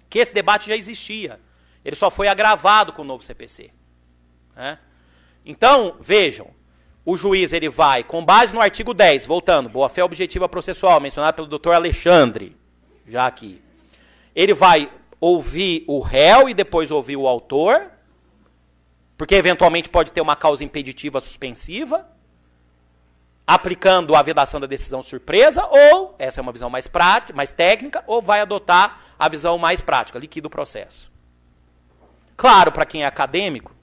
Que esse debate já existia. Ele só foi agravado com o novo CPC, né? Então, vejam, o juiz ele vai, com base no artigo 10, voltando, boa-fé objetiva processual, mencionado pelo doutor Alexandre, já aqui. Ele vai ouvir o réu e depois ouvir o autor, porque eventualmente pode ter uma causa impeditiva suspensiva, aplicando a vedação da decisão surpresa, ou, essa é uma visão mais prática, mais técnica, ou vai adotar a visão mais prática, liquida o processo. Claro, para quem é acadêmico,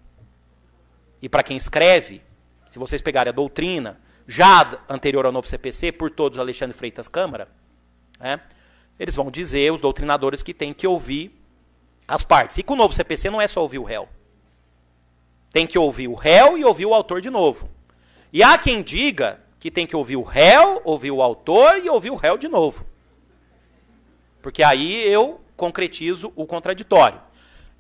e para quem escreve, se vocês pegarem a doutrina, já anterior ao novo CPC, por todos, Alexandre Freitas Câmara, né, eles vão dizer, os doutrinadores, que tem que ouvir as partes. E com o novo CPC não é só ouvir o réu. Tem que ouvir o réu e ouvir o autor de novo. E há quem diga que tem que ouvir o réu, ouvir o autor e ouvir o réu de novo. Porque aí eu concretizo o contraditório.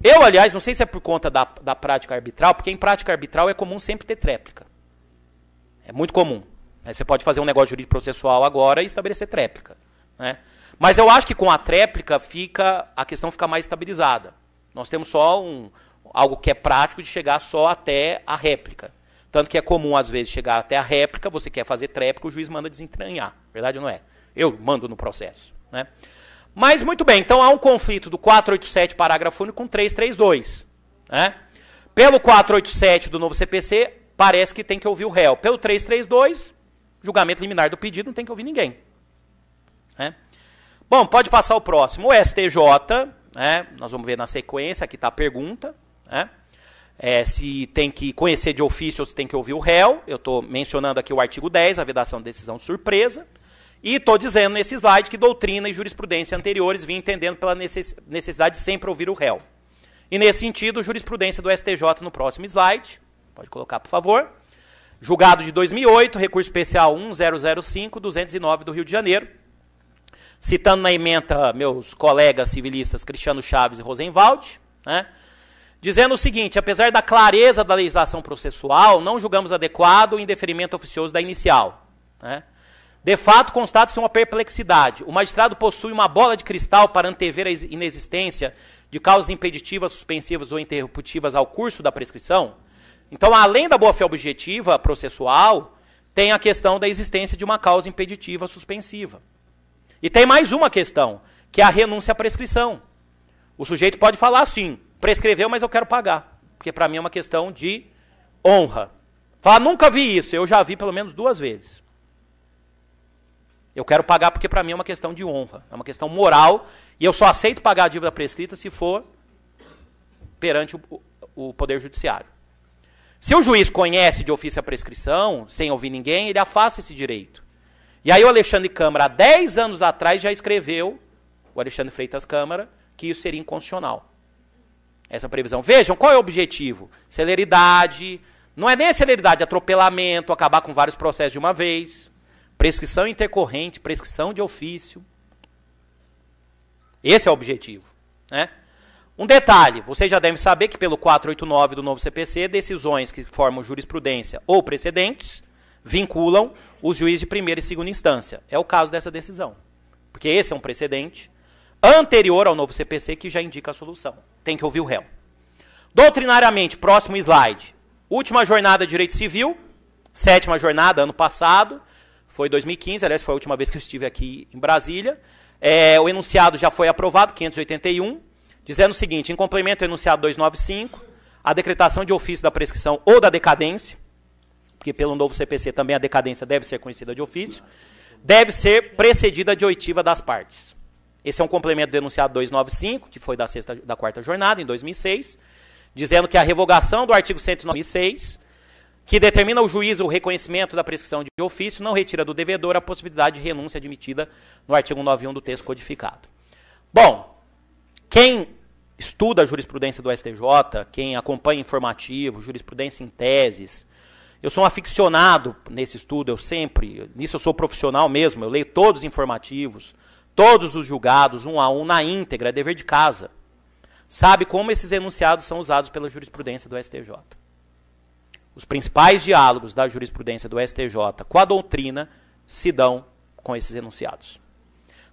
Eu, aliás, não sei se é por conta da prática arbitral, porque em prática arbitral é comum sempre ter tréplica. É muito comum. Você pode fazer um negócio jurídico processual agora e estabelecer tréplica. Né? Mas eu acho que com a tréplica a questão fica mais estabilizada. Nós temos só algo que é prático de chegar só até a réplica. Tanto que é comum, às vezes, chegar até a réplica, você quer fazer tréplica, o juiz manda desentranhar. Verdade ou não é? Eu mando no processo. Né? Mas, muito bem, então há um conflito do 487, parágrafo único, com 332. Né? Pelo 487 do novo CPC, parece que tem que ouvir o réu. Pelo 332, julgamento liminar do pedido, não tem que ouvir ninguém. Né? Bom, pode passar o próximo. O STJ, né? Nós vamos ver na sequência, aqui está a pergunta. Né? Se tem que conhecer de ofício ou se tem que ouvir o réu. Eu estou mencionando aqui o artigo 10, a vedação de decisão de surpresa. E estou dizendo nesse slide que doutrina e jurisprudência anteriores vinham entendendo pela necessidade de sempre ouvir o réu. E nesse sentido, jurisprudência do STJ no próximo slide. Pode colocar, por favor. Julgado de 2008, recurso especial 1005-209 do Rio de Janeiro. Citando na ementa meus colegas civilistas Cristiano Chaves e Rosenwald, né? Dizendo o seguinte: apesar da clareza da legislação processual, não julgamos adequado o indeferimento oficioso da inicial. Né? De fato, constata-se uma perplexidade. O magistrado possui uma bola de cristal para antever a inexistência de causas impeditivas, suspensivas ou interruptivas ao curso da prescrição? Então, além da boa-fé objetiva processual, tem a questão da existência de uma causa impeditiva suspensiva. E tem mais uma questão, que é a renúncia à prescrição. O sujeito pode falar assim: prescreveu, mas eu quero pagar. Porque para mim é uma questão de honra. Falar, nunca vi isso. Eu já vi pelo menos 2 vezes. Eu quero pagar porque para mim é uma questão de honra. É uma questão moral. E eu só aceito pagar a dívida prescrita se for perante o Poder Judiciário. Se o juiz conhece de ofício a prescrição, sem ouvir ninguém, ele afasta esse direito. E aí o Alexandre Câmara, há 10 anos atrás, já escreveu, o Alexandre Freitas Câmara, que isso seria inconstitucional. Essa previsão. Vejam, qual é o objetivo? Celeridade. Não é nem a celeridade, atropelamento, acabar com vários processos de uma vez. Prescrição intercorrente, prescrição de ofício. Esse é o objetivo. Né? Um detalhe, vocês já devem saber que pelo 489 do novo CPC, decisões que formam jurisprudência ou precedentes vinculam os juízes de primeira e segunda instância. É o caso dessa decisão. Porque esse é um precedente anterior ao novo CPC que já indica a solução. Tem que ouvir o réu. Doutrinariamente, próximo slide. Última jornada de direito civil, 7ª jornada, ano passado, foi 2015, aliás, foi a última vez que eu estive aqui em Brasília. O enunciado já foi aprovado, 581, dizendo o seguinte: em complemento ao enunciado 295, a decretação de ofício da prescrição ou da decadência, porque pelo novo CPC também a decadência deve ser conhecida de ofício, deve ser precedida de oitiva das partes. Esse é um complemento do enunciado 295, que foi da 4ª jornada, em 2006, dizendo que a revogação do artigo 196, que determina ao juiz o reconhecimento da prescrição de ofício, não retira do devedor a possibilidade de renúncia admitida no artigo 191 do texto codificado. Bom, quem estuda a jurisprudência do STJ, quem acompanha informativo, jurisprudência em teses, eu sou um aficionado nesse estudo, nisso eu sou profissional mesmo, eu leio todos os informativos, todos os julgados, um a um, na íntegra, é dever de casa. Sabe como esses enunciados são usados pela jurisprudência do STJ. Os principais diálogos da jurisprudência do STJ com a doutrina se dão com esses enunciados.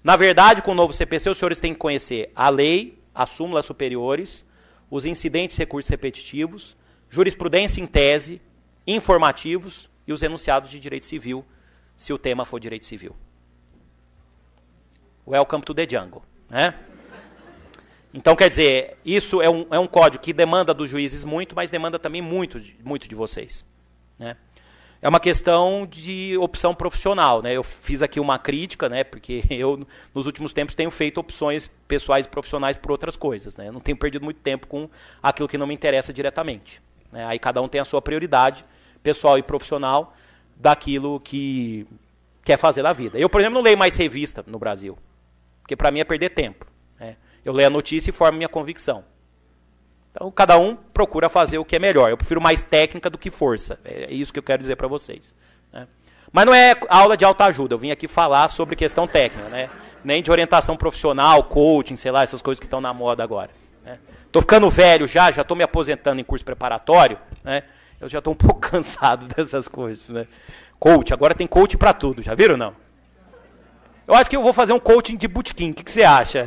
Na verdade, com o novo CPC, os senhores têm que conhecer a lei, as súmulas superiores, os incidentes e recursos repetitivos, jurisprudência em tese, informativos e os enunciados de direito civil, se o tema for direito civil. Welcome to the jungle. Né? Então, quer dizer, isso é um código que demanda dos juízes muito, mas demanda também muito de vocês. Né? É uma questão de opção profissional. Né? Eu fiz aqui uma crítica, né, porque eu, nos últimos tempos, tenho feito opções pessoais e profissionais por outras coisas. Né? Eu não tenho perdido muito tempo com aquilo que não me interessa diretamente. Né? Aí cada um tem a sua prioridade, pessoal e profissional, daquilo que quer fazer da vida. Eu, por exemplo, não leio mais revista no Brasil, porque para mim é perder tempo. Né? Eu leio a notícia e formo minha convicção. Então, cada um procura fazer o que é melhor. Eu prefiro mais técnica do que força. É isso que eu quero dizer para vocês. Né? Mas não é aula de autoajuda. Eu vim aqui falar sobre questão técnica, né? Nem de orientação profissional, coaching, sei lá, essas coisas que estão na moda agora. Estou ficando velho já estou me aposentando em curso preparatório, né? Eu já estou um pouco cansado dessas coisas. Né? Coach, agora tem coach para tudo, já viram ou não? Eu acho que eu vou fazer um coaching de bootcamp. O que você acha,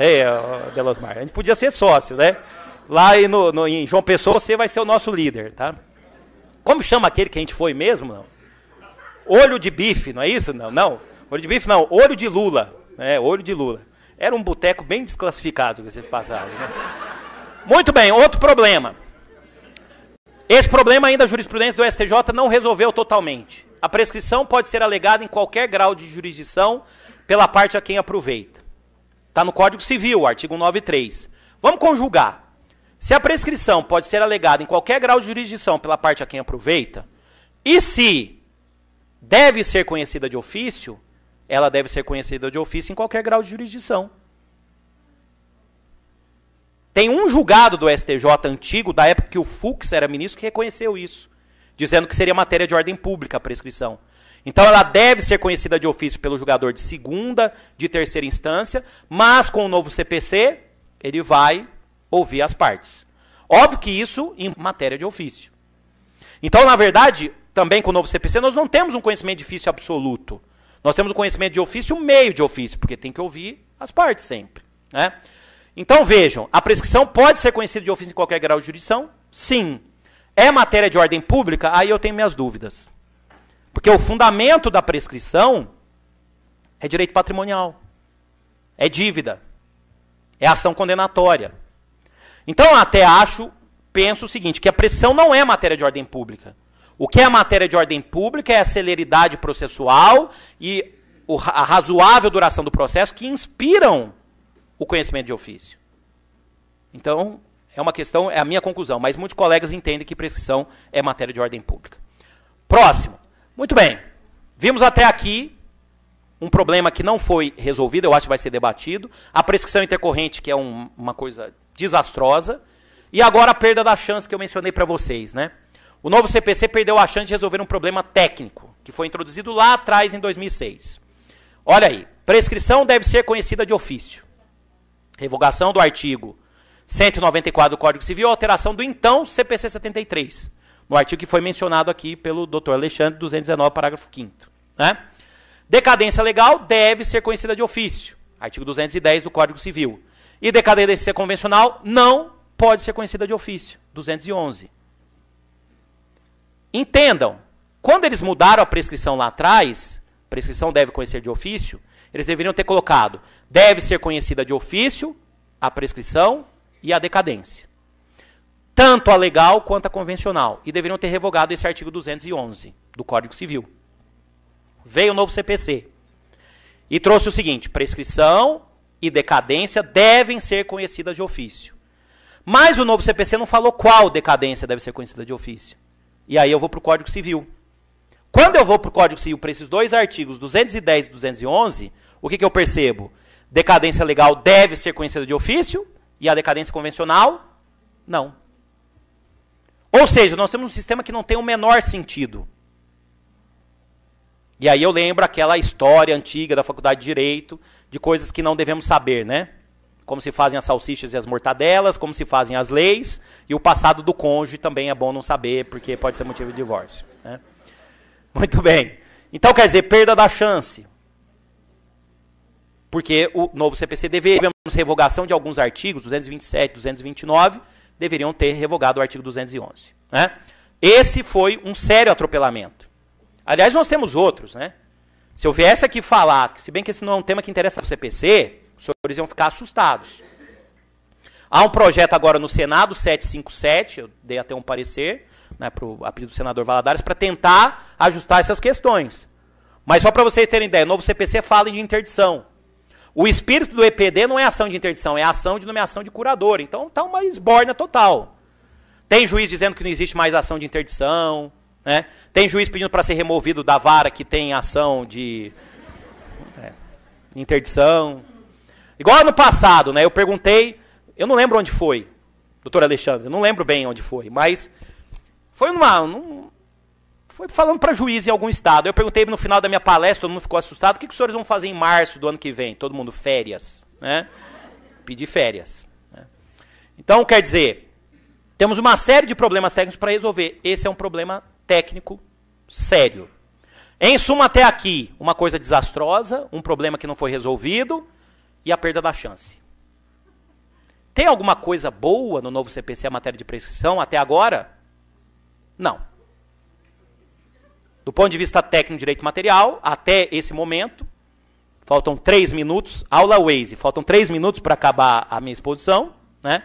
Delosmar? A gente podia ser sócio, né? Lá em João Pessoa, você vai ser o nosso líder, tá? Como chama aquele que a gente foi mesmo? Não? Olho de bife, não é isso? Não, não. Olho de bife não, olho de Lula. Olho de Lula. Era um boteco bem desclassificado que você passava. Né? Muito bem, outro problema. Esse problema ainda a jurisprudência do STJ não resolveu totalmente. A prescrição pode ser alegada em qualquer grau de jurisdição pela parte a quem aproveita. Está no Código Civil, artigo 193. Vamos conjugar. Se a prescrição pode ser alegada em qualquer grau de jurisdição pela parte a quem aproveita, e se deve ser conhecida de ofício, ela deve ser conhecida de ofício em qualquer grau de jurisdição. Tem um julgado do STJ antigo, da época que o Fux era ministro, que reconheceu isso, dizendo que seria matéria de ordem pública a prescrição. Então ela deve ser conhecida de ofício pelo julgador de segunda, de terceira instância, mas com o novo CPC, ele vai ouvir as partes. Óbvio que isso em matéria de ofício. Então, na verdade, também com o novo CPC, nós não temos um conhecimento de ofício absoluto. Nós temos um conhecimento de ofício meio de ofício, porque tem que ouvir as partes sempre. Né? Então, vejam, a prescrição pode ser conhecida de ofício em qualquer grau de jurisdição? Sim. É matéria de ordem pública? Aí eu tenho minhas dúvidas. Porque o fundamento da prescrição é direito patrimonial, é dívida, é ação condenatória. Então, até penso o seguinte, que a prescrição não é matéria de ordem pública. O que é matéria de ordem pública é a celeridade processual e a razoável duração do processo que inspiram o conhecimento de ofício. Então, é uma questão, é a minha conclusão, mas muitos colegas entendem que prescrição é matéria de ordem pública. Próximo. Muito bem. Vimos até aqui um problema que não foi resolvido, eu acho que vai ser debatido. A prescrição intercorrente, que é uma coisa desastrosa. E agora a perda da chance que eu mencionei para vocês. Né? O novo CPC perdeu a chance de resolver um problema técnico, que foi introduzido lá atrás, em 2006. Olha aí. Prescrição deve ser conhecida de ofício. Revogação do artigo 194 do Código Civil, alteração do então CPC 73, no artigo que foi mencionado aqui pelo Dr. Alexandre, 219, parágrafo 5º. Né? Decadência legal deve ser conhecida de ofício, artigo 210 do Código Civil. E decadência convencional não pode ser conhecida de ofício, 211. Entendam, quando eles mudaram a prescrição lá atrás, prescrição deve conhecer de ofício, eles deveriam ter colocado, deve ser conhecida de ofício, a prescrição e a decadência. Tanto a legal quanto a convencional. E deveriam ter revogado esse artigo 211 do Código Civil. Veio o novo CPC. E trouxe o seguinte, prescrição e decadência devem ser conhecidas de ofício. Mas o novo CPC não falou qual decadência deve ser conhecida de ofício. E aí eu vou para o Código Civil. Quando eu vou para o Código Civil, para esses dois artigos, 210 e 211, o que eu percebo? Decadência legal deve ser conhecida de ofício e a decadência convencional, não. Ou seja, nós temos um sistema que não tem o menor sentido. E aí eu lembro aquela história antiga da Faculdade de Direito, de coisas que não devemos saber, né? Como se fazem as salsichas e as mortadelas, como se fazem as leis, e o passado do cônjuge também é bom não saber, porque pode ser motivo de divórcio. Né? Muito bem. Então, quer dizer, perda da chance. Porque o novo CPC deveria, revogação de alguns artigos, 227, 229, deveriam ter revogado o artigo 211. Né? Esse foi um sério atropelamento. Aliás, nós temos outros. Né? Se eu viesse aqui falar, se bem que esse não é um tema que interessa ao CPC, os senhores iam ficar assustados. Há um projeto agora no Senado, 757, eu dei até um parecer, né, a pedido do senador Valadares, para tentar ajustar essas questões. Mas só para vocês terem ideia, o novo CPC fala de interdição. O espírito do EPD não é ação de interdição, é ação de nomeação de curador. Então está uma esbórnia total. Tem juiz dizendo que não existe mais ação de interdição. Né? Tem juiz pedindo para ser removido da vara que tem ação de interdição. Igual ano passado, né, eu perguntei Eu não lembro onde foi, doutor Alexandre, eu não lembro bem onde foi, mas foi foi falando para juiz em algum estado. Eu perguntei no final da minha palestra, todo mundo ficou assustado, o que os senhores vão fazer em março do ano que vem? Todo mundo, férias, né? Pedir férias. Né? Então, quer dizer, temos uma série de problemas técnicos para resolver. Esse é um problema técnico sério. Em suma, até aqui, uma coisa desastrosa, um problema que não foi resolvido e a perda da chance. Tem alguma coisa boa no novo CPC, a matéria de prescrição, até agora? Não. Do ponto de vista técnico de direito material, até esse momento, faltam 3 minutos, aula Waze, faltam 3 minutos para acabar a minha exposição, né?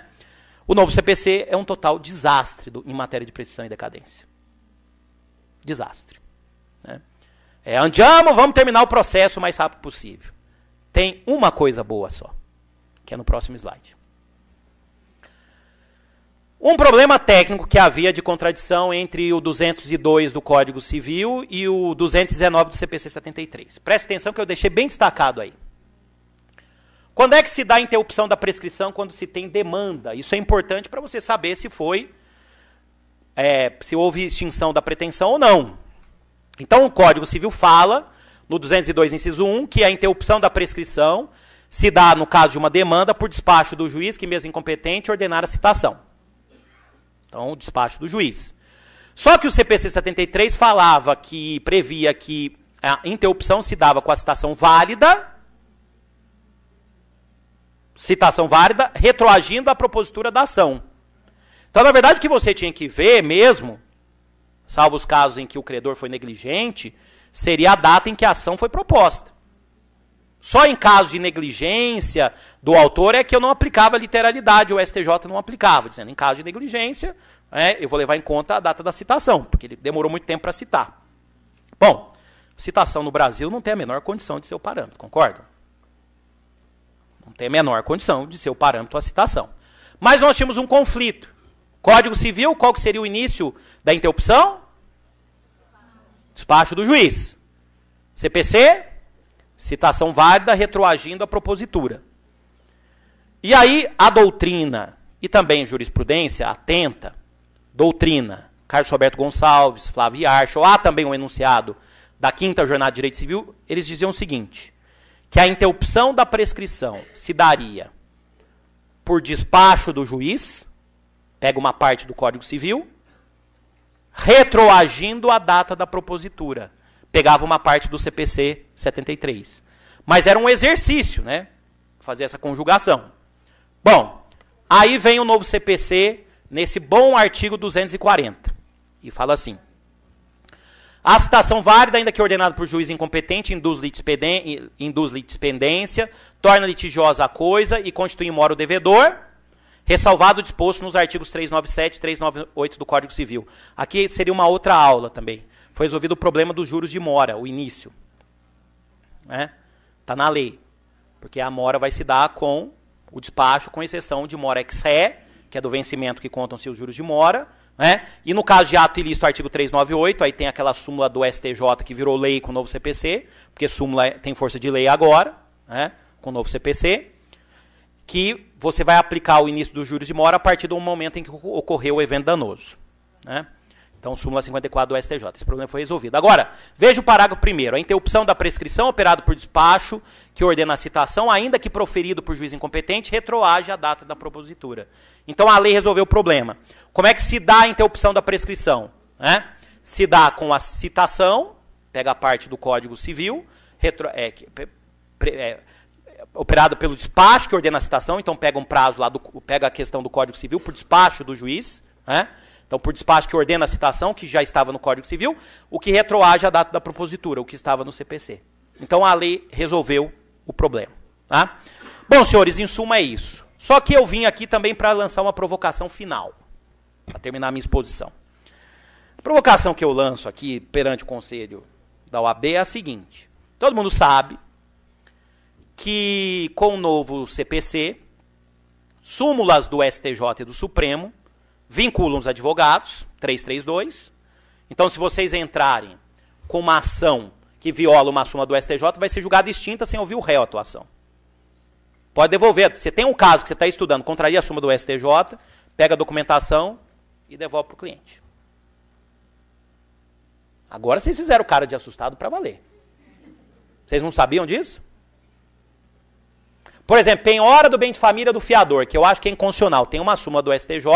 O novo CPC é um total desastre em matéria de prescrição e decadência. Desastre. Né? Andiamo, vamos terminar o processo o mais rápido possível. Tem uma coisa boa só, que é no próximo slide. Um problema técnico que havia de contradição entre o 202 do Código Civil e o 219 do CPC 73. Preste atenção que eu deixei bem destacado aí. Quando é que se dá a interrupção da prescrição? Quando se tem demanda. Isso é importante para você saber se se houve extinção da pretensão ou não. Então, o Código Civil fala, no 202, inciso 1, que a interrupção da prescrição se dá, no caso de uma demanda, por despacho do juiz que, mesmo incompetente, ordenar a citação. Então, o despacho do juiz. Só que o CPC 73 previa que a interrupção se dava com a citação válida, retroagindo à propositura da ação. Então, na verdade, o que você tinha que ver mesmo, salvo os casos em que o credor foi negligente, seria a data em que a ação foi proposta. Só em caso de negligência do autor é que eu não aplicava a literalidade, o STJ não aplicava, dizendo, em caso de negligência, eu vou levar em conta a data da citação, porque ele demorou muito tempo para citar. Bom, citação no Brasil não tem a menor condição de ser o parâmetro, concordam? Não tem a menor condição de ser o parâmetro a citação. Mas nós tínhamos um conflito. Código Civil, qual que seria o início da interrupção? Despacho do juiz. CPC, citação válida retroagindo à propositura. E aí a doutrina e também jurisprudência atenta, doutrina, Carlos Roberto Gonçalves, Flávio Yarcho, há também um enunciado da 5ª Jornada de Direito Civil, eles diziam o seguinte, que a interrupção da prescrição se daria por despacho do juiz, pega uma parte do Código Civil, retroagindo à data da propositura. Pegava uma parte do CPC 73. Mas era um exercício, né? Fazer essa conjugação. Bom, aí vem o novo CPC nesse bom artigo 240. E fala assim. A citação válida, ainda que ordenada por juiz incompetente, induz litispendência, torna litigiosa a coisa e constitui mora o devedor, ressalvado o disposto nos artigos 397 e 398 do Código Civil. Aqui seria uma outra aula também. Foi resolvido o problema dos juros de mora, o início. Está na lei. Porque a mora vai se dar com o despacho, com exceção de mora ex ré, que é do vencimento que contam-se os juros de mora. E no caso de ato ilícito, artigo 398, aí tem aquela súmula do STJ que virou lei com o novo CPC, porque súmula tem força de lei agora, com o novo CPC, que você vai aplicar o início dos juros de mora a partir do momento em que ocorreu o evento danoso. Então, súmula 54 do STJ. Esse problema foi resolvido. Agora, veja o parágrafo 1º. A interrupção da prescrição operada por despacho que ordena a citação, ainda que proferido por juiz incompetente, retroage à data da propositura. Então, a lei resolveu o problema. Como é que se dá a interrupção da prescrição? Se dá com a citação, pega a parte do Código Civil, operada pelo despacho que ordena a citação, então pega um prazo lá, pega a questão do Código Civil por despacho do juiz, Então, por despacho que ordena a citação, que já estava no Código Civil, o que retroage à data da propositura, o que estava no CPC. Então, a lei resolveu o problema. Bom, senhores, em suma é isso. Só que eu vim aqui também para lançar uma provocação final, para terminar a minha exposição. A provocação que eu lanço aqui perante o Conselho da OAB é a seguinte. Todo mundo sabe que com o novo CPC, súmulas do STJ e do Supremo vinculam os advogados, 332. Então, se vocês entrarem com uma ação que viola uma súmula do STJ, vai ser julgada extinta sem ouvir o réu a atuação. Pode devolver. Você tem um caso que você está estudando, contraria a súmula do STJ, pega a documentação e devolve para o cliente. Agora vocês fizeram o cara de assustado para valer. Vocês não sabiam disso? Por exemplo, penhora do bem de família do fiador, que eu acho que é inconstitucional. Tem uma súmula do STJ,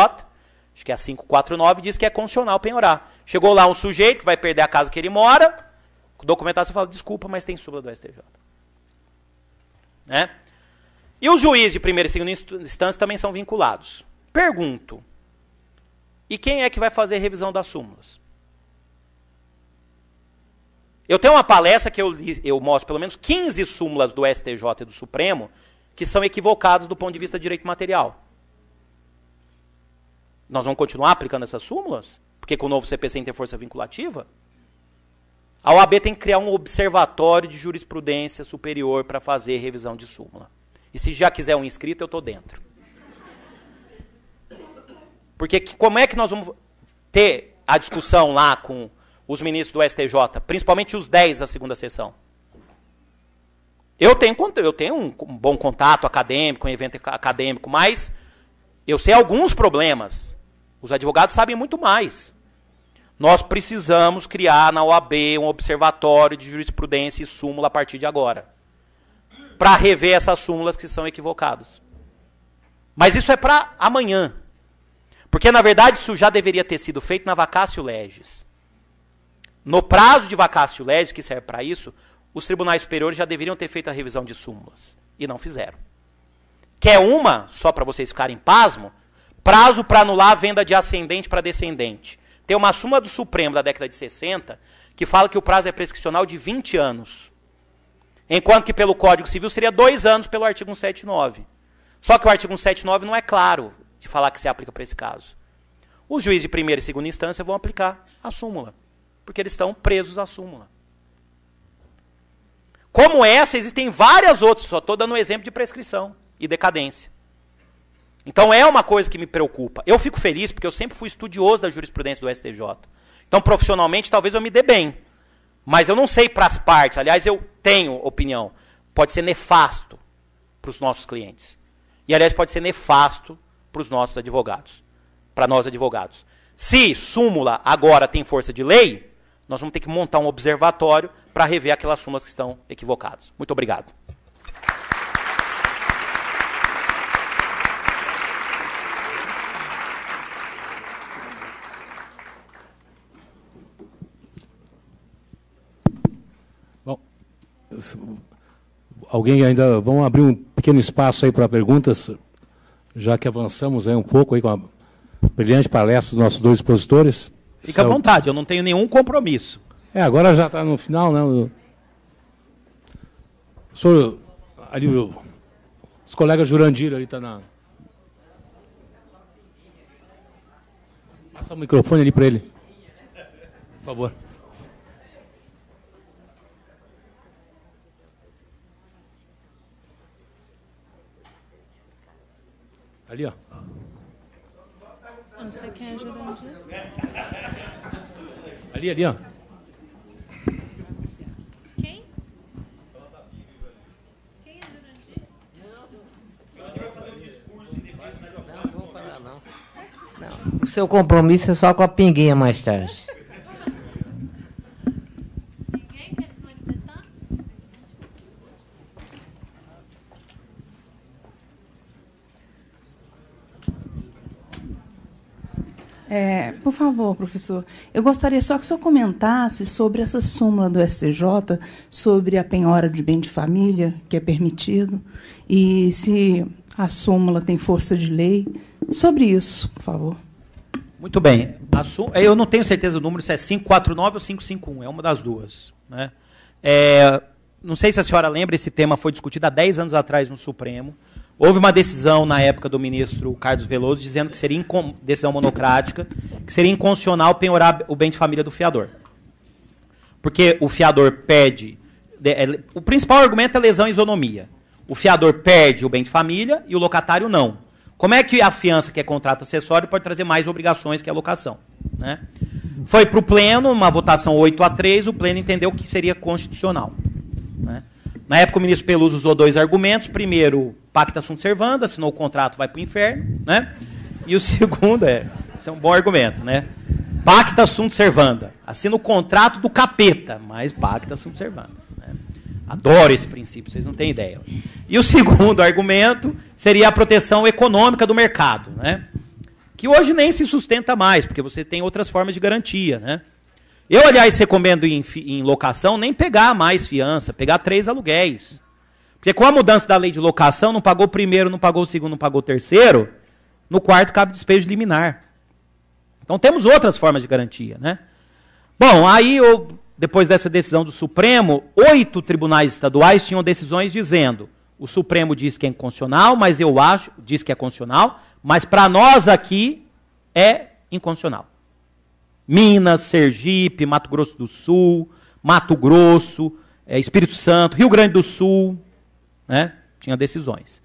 acho que é a 549, diz que é constitucional penhorar. Chegou lá um sujeito que vai perder a casa que ele mora, com documentação fala, desculpa, mas tem súmula do STJ. Né? E os juízes de primeira e segunda instância também são vinculados. Pergunto, e quem é que vai fazer a revisão das súmulas? Eu tenho uma palestra que eu mostro pelo menos 15 súmulas do STJ e do Supremo que são equivocadas do ponto de vista de direito material. Nós vamos continuar aplicando essas súmulas? Porque com o novo CPC tem força vinculativa? A OAB tem que criar um observatório de jurisprudência superior para fazer revisão de súmula. E se já quiser um inscrito, eu estou dentro. Porque como é que nós vamos ter a discussão lá com os ministros do STJ, principalmente os 10 da segunda sessão? Eu tenho um bom contato acadêmico, um evento acadêmico, mas eu sei alguns problemas. Os advogados sabem muito mais. Nós precisamos criar na OAB um observatório de jurisprudência e súmula a partir de agora, para rever essas súmulas que são equivocadas. Mas isso é para amanhã. Porque, na verdade, isso já deveria ter sido feito na vacatio legis. No prazo de vacatio legis, que serve para isso, os tribunais superiores já deveriam ter feito a revisão de súmulas. E não fizeram. Quer uma, só para vocês ficarem pasmo, prazo para anular a venda de ascendente para descendente. Tem uma súmula do Supremo da década de 60 que fala que o prazo é prescricional de 20 anos. Enquanto que pelo Código Civil seria 2 anos pelo artigo 179. Só que o artigo 179 não é claro de falar que se aplica para esse caso. Os juízes de primeira e segunda instância vão aplicar a súmula, porque eles estão presos à súmula. Como essa, existem várias outras, só estou dando um exemplo de prescrição e decadência. Então é uma coisa que me preocupa. Eu fico feliz porque eu sempre fui estudioso da jurisprudência do STJ. Então, profissionalmente, talvez eu me dê bem. Mas eu não sei para as partes. Aliás, eu tenho opinião. Pode ser nefasto para os nossos clientes. E, aliás, pode ser nefasto para os nossos advogados. Para nós advogados. Se súmula agora tem força de lei, nós vamos ter que montar um observatório para rever aquelas súmulas que estão equivocadas. Muito obrigado. Bom, alguém ainda... Vamos abrir um pequeno espaço aí para perguntas, já que avançamos aí um pouco aí com a brilhante palestra dos nossos dois expositores. Fica à vontade, eu não tenho nenhum compromisso. Agora já está no final, né? O senhor, ali, os colegas Jurandir ali está na... Passa o microfone ali para ele, por favor. Ali, ó. Eu não sei quem é Jurandir. Ali, ó. Quem? Quem é Jurandir? Não vou falar, não. O seu compromisso é só com a pinguinha mais tarde. Ninguém quer se manifestar? Por favor, professor, eu gostaria só que o senhor comentasse sobre essa súmula do STJ, sobre a penhora de bem de família, que é permitido, e se a súmula tem força de lei. Sobre isso, por favor. Muito bem. Eu não tenho certeza do número, se é 549 ou 551, é uma das duas. Né? Não sei se a senhora lembra, esse tema foi discutido há 10 anos atrás no Supremo. Houve uma decisão na época do ministro Carlos Veloso dizendo que seria decisão monocrática, que seria inconstitucional penhorar o bem de família do fiador. Porque o fiador perde... O principal argumento é lesão e isonomia. O fiador perde o bem de família e o locatário não. Como é que a fiança, que é contrato acessório, pode trazer mais obrigações que a locação? Né? Foi para o pleno, uma votação 8-3, o pleno entendeu que seria constitucional. Né? Na época, o ministro Peluso usou 2 argumentos. Primeiro, pacta sunt servanda, assinou o contrato, vai para o inferno, né? E o segundo isso é um bom argumento, né? Pacta sunt servanda, assina o contrato do capeta, mas pacta sunt servanda. Né? Adoro esse princípio, vocês não têm ideia. E o segundo argumento seria a proteção econômica do mercado, né? Que hoje nem se sustenta mais, porque você tem outras formas de garantia, né? Eu, aliás, recomendo em locação nem pegar mais fiança, pegar 3 aluguéis. Porque com a mudança da lei de locação, não pagou o primeiro, não pagou o segundo, não pagou o terceiro, no quarto cabe despejo liminar. Então temos outras formas de garantia, né? Bom, aí depois dessa decisão do Supremo, 8 tribunais estaduais tinham decisões dizendo, o Supremo diz que é inconstitucional, mas diz que é constitucional, mas para nós aqui é inconstitucional. Minas, Sergipe, Mato Grosso do Sul, Mato Grosso, Espírito Santo, Rio Grande do Sul, né? Tinha decisões.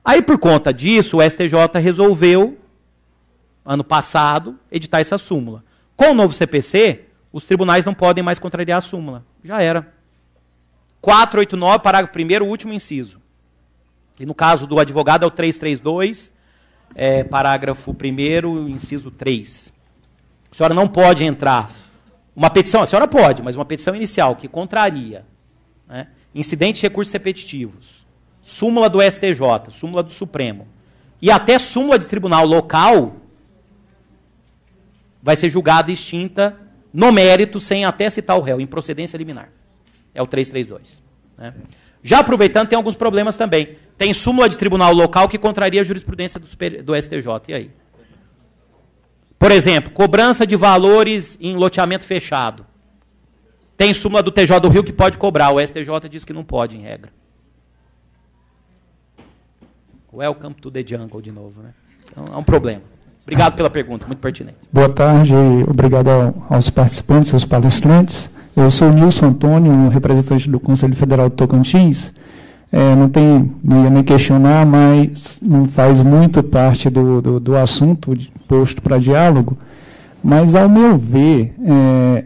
Aí, por conta disso, o STJ resolveu, ano passado, editar essa súmula. Com o novo CPC, os tribunais não podem mais contrariar a súmula. Já era. 489, parágrafo 1º, último inciso. E no caso do advogado é o 332, parágrafo 1º, inciso 3. A senhora não pode entrar uma petição, a senhora pode, mas uma petição inicial que contraria, né, incidentes de recursos repetitivos, súmula do STJ, súmula do Supremo, e até súmula de tribunal local, vai ser julgada extinta no mérito, sem até citar o réu, em procedência liminar. É o 332. Né? Já aproveitando, tem alguns problemas também. Tem súmula de tribunal local que contraria a jurisprudência do STJ. E aí? Por exemplo, cobrança de valores em loteamento fechado. Tem súmula do TJ do Rio que pode cobrar. O STJ diz que não pode, em regra. Welcome to the jungle, de novo. Né? Então, é um problema. Obrigado pela pergunta, muito pertinente. Boa tarde, obrigado aos participantes, aos palestrantes. Eu sou o Nilson Antônio, representante do Conselho Federal de Tocantins. Não ia nem questionar, mas não faz muito parte do assunto posto para diálogo. Mas, ao meu ver,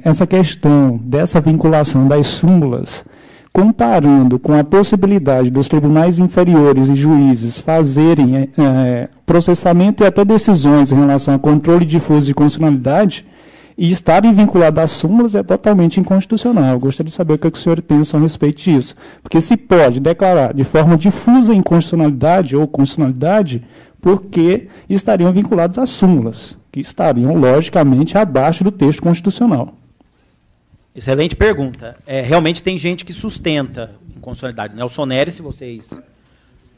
essa questão dessa vinculação das súmulas, comparando com a possibilidade dos tribunais inferiores e juízes fazerem processamento e até decisões em relação a controle difuso de constitucionalidade, e estarem vinculadas às súmulas é totalmente inconstitucional. Eu gostaria de saber o que o senhor pensa a respeito disso. Porque se pode declarar de forma difusa inconstitucionalidade ou constitucionalidade, porque estariam vinculados às súmulas, que estariam, logicamente, abaixo do texto constitucional. Excelente pergunta. Realmente tem gente que sustenta inconstitucionalidade. Nelson Nery, se vocês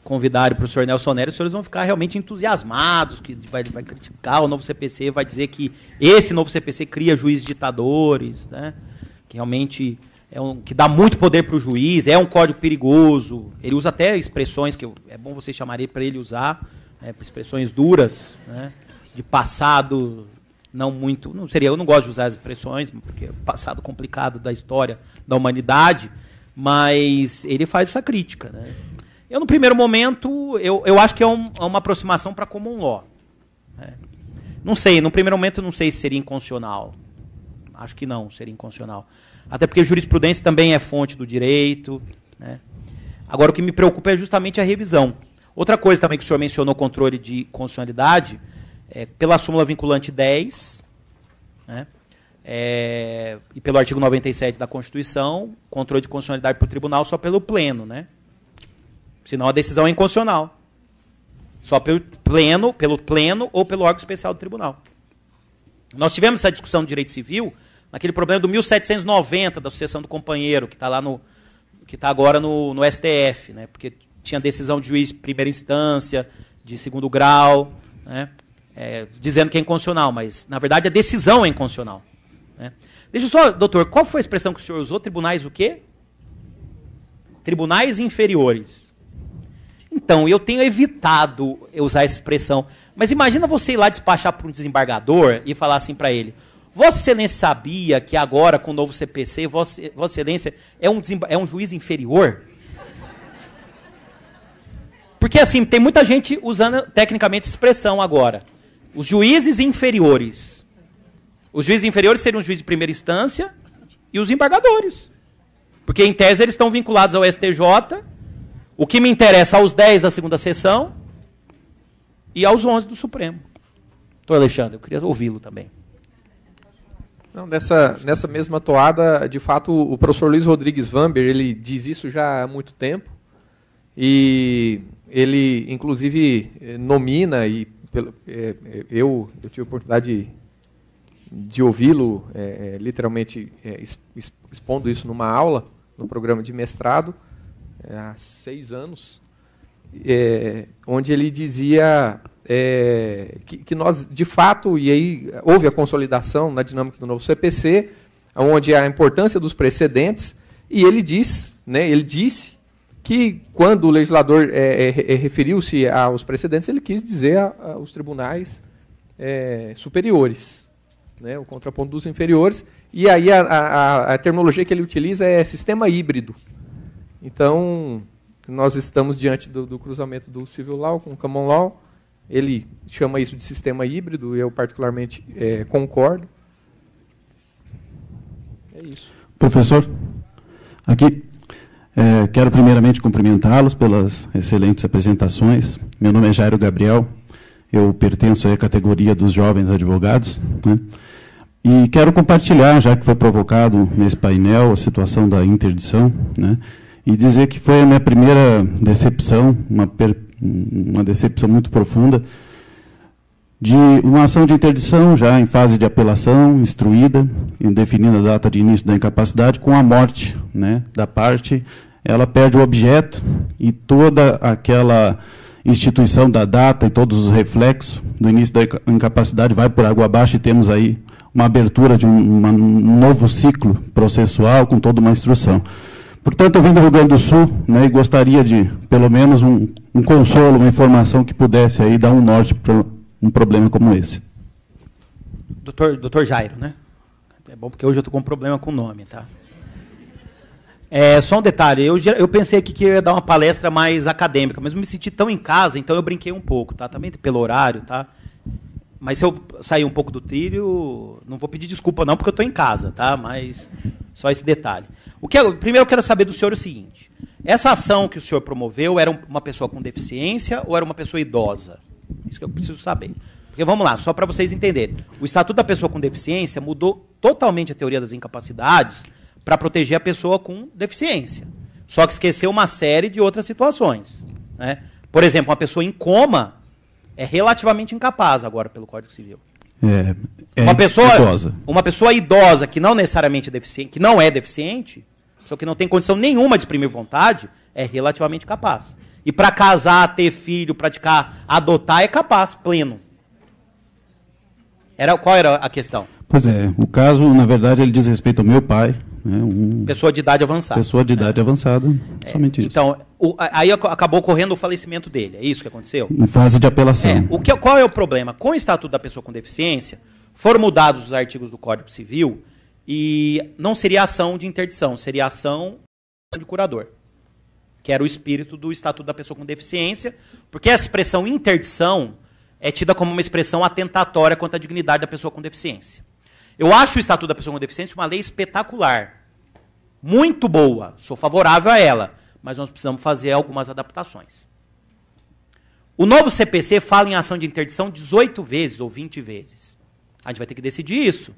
convidarem o professor Nelson Nery, os senhores vão ficar realmente entusiasmados, que vai criticar o novo CPC, vai dizer que esse novo CPC cria juízes ditadores, né? Que realmente que dá muito poder para o juiz, é um código perigoso. Ele usa até expressões que é bom vocês chamarem para ele usar, né, expressões duras, né, de passado não muito... eu não gosto de usar as expressões, porque é passado complicado da história da humanidade, mas ele faz essa crítica, né? Eu, no primeiro momento, eu acho que é uma aproximação para common law. Né? Não sei, no primeiro momento, eu não sei se seria inconstitucional. Acho que não, seria inconstitucional. Até porque jurisprudência também é fonte do direito. Né? Agora, o que me preocupa é justamente a revisão. Outra coisa também que o senhor mencionou, controle de constitucionalidade, pela súmula vinculante 10, né? E pelo artigo 97 da Constituição, controle de constitucionalidade para o tribunal só pelo pleno, né? Senão a decisão é inconstitucional. Só pelo pleno ou pelo órgão especial do tribunal. Nós tivemos essa discussão do direito civil, naquele problema do 1790, da sucessão do companheiro, que está agora no STF, né? Porque tinha decisão de juiz de primeira instância, de segundo grau, né? Dizendo que é inconstitucional, mas, na verdade, a decisão é inconstitucional. Né? Deixa só, doutor, qual foi a expressão que o senhor usou? Tribunais o quê? Tribunais inferiores. Então, eu tenho evitado usar essa expressão. Mas imagina você ir lá despachar para um desembargador e falar assim para ele: Vossa Excelência sabia que agora, com o novo CPC, Vossa Excelência é um juiz inferior? Porque, assim, tem muita gente usando tecnicamente essa expressão agora. Os juízes inferiores. Os juízes inferiores seriam os juízes de primeira instância e os embargadores. Porque, em tese, eles estão vinculados ao STJ, O que me interessa aos 10 da segunda sessão e aos 11 do Supremo. Doutor Alexandre, eu queria ouvi-lo também. Não, nessa mesma toada, de fato, o professor Luiz Rodrigues Vamber, ele diz isso já há muito tempo, e ele, inclusive, nomina, e eu tive a oportunidade de ouvi-lo, literalmente, expondo isso numa aula, no programa de mestrado, há 6 anos, onde ele dizia que nós, de fato, e aí houve a consolidação na dinâmica do novo CPC, onde a importância dos precedentes, e ele disse que quando o legislador referiu-se aos precedentes, ele quis dizer aos tribunais superiores, né, o contraponto dos inferiores, e aí a terminologia que ele utiliza é sistema híbrido. Então, nós estamos diante do cruzamento do Civil Law com o Common Law. Ele chama isso de sistema híbrido, e eu particularmente concordo. É isso. Professor, aqui quero primeiramente cumprimentá-los pelas excelentes apresentações. Meu nome é Jairo Gabriel, eu pertenço à categoria dos jovens advogados, né? E quero compartilhar, já que foi provocado nesse painel, a situação da interdição, né? E dizer que foi a minha primeira decepção, uma decepção muito profunda, de uma ação de interdição já em fase de apelação, instruída, e definindo a data de início da incapacidade, com a morte, né, da parte, ela perde o objeto e toda aquela instituição da data e todos os reflexos do início da incapacidade vai por água abaixo, e temos aí uma abertura de um novo ciclo processual com toda uma instrução. Portanto, eu vim do Rio Grande do Sul, né, e gostaria de, pelo menos, um consolo, uma informação que pudesse aí dar um norte para um problema como esse. Doutor Jairo, né? É bom porque hoje eu estou com um problema com o nome, tá? Só um detalhe, eu pensei aqui que eu ia dar uma palestra mais acadêmica, mas eu me senti tão em casa, então eu brinquei um pouco, tá? Também pelo horário, tá? Mas se eu sair um pouco do trilho, não vou pedir desculpa não, porque eu estou em casa, tá? Mas só esse detalhe. Primeiro eu quero saber do senhor o seguinte: essa ação que o senhor promoveu era uma pessoa com deficiência ou era uma pessoa idosa? Isso que eu preciso saber. Porque vamos lá, só para vocês entenderem. O Estatuto da Pessoa com Deficiência mudou totalmente a teoria das incapacidades para proteger a pessoa com deficiência. Só que esqueceu uma série de outras situações, né? Por exemplo, uma pessoa em coma é relativamente incapaz agora pelo Código Civil. Uma pessoa idosa que não necessariamente é deficiente, que não é deficiente, só que não tem condição nenhuma de exprimir vontade, é relativamente capaz. E para casar, ter filho, praticar, adotar, é capaz, pleno. Qual era a questão? Pois o caso, na verdade, ele diz respeito ao meu pai. Né, pessoa de idade avançada. Pessoa de idade avançada, somente isso. Então, aí acabou ocorrendo o falecimento dele, é isso que aconteceu? Em fase de apelação. Qual é o problema? Com o Estatuto da Pessoa com Deficiência, foram mudados os artigos do Código Civil e não seria ação de interdição, seria ação de curador, que era o espírito do Estatuto da Pessoa com Deficiência, porque a expressão interdição é tida como uma expressão atentatória contra a dignidade da pessoa com deficiência. Eu acho o Estatuto da Pessoa com Deficiência uma lei espetacular, muito boa, sou favorável a ela, mas nós precisamos fazer algumas adaptações. O novo CPC fala em ação de interdição 18 vezes ou 20 vezes. A gente vai ter que decidir isso.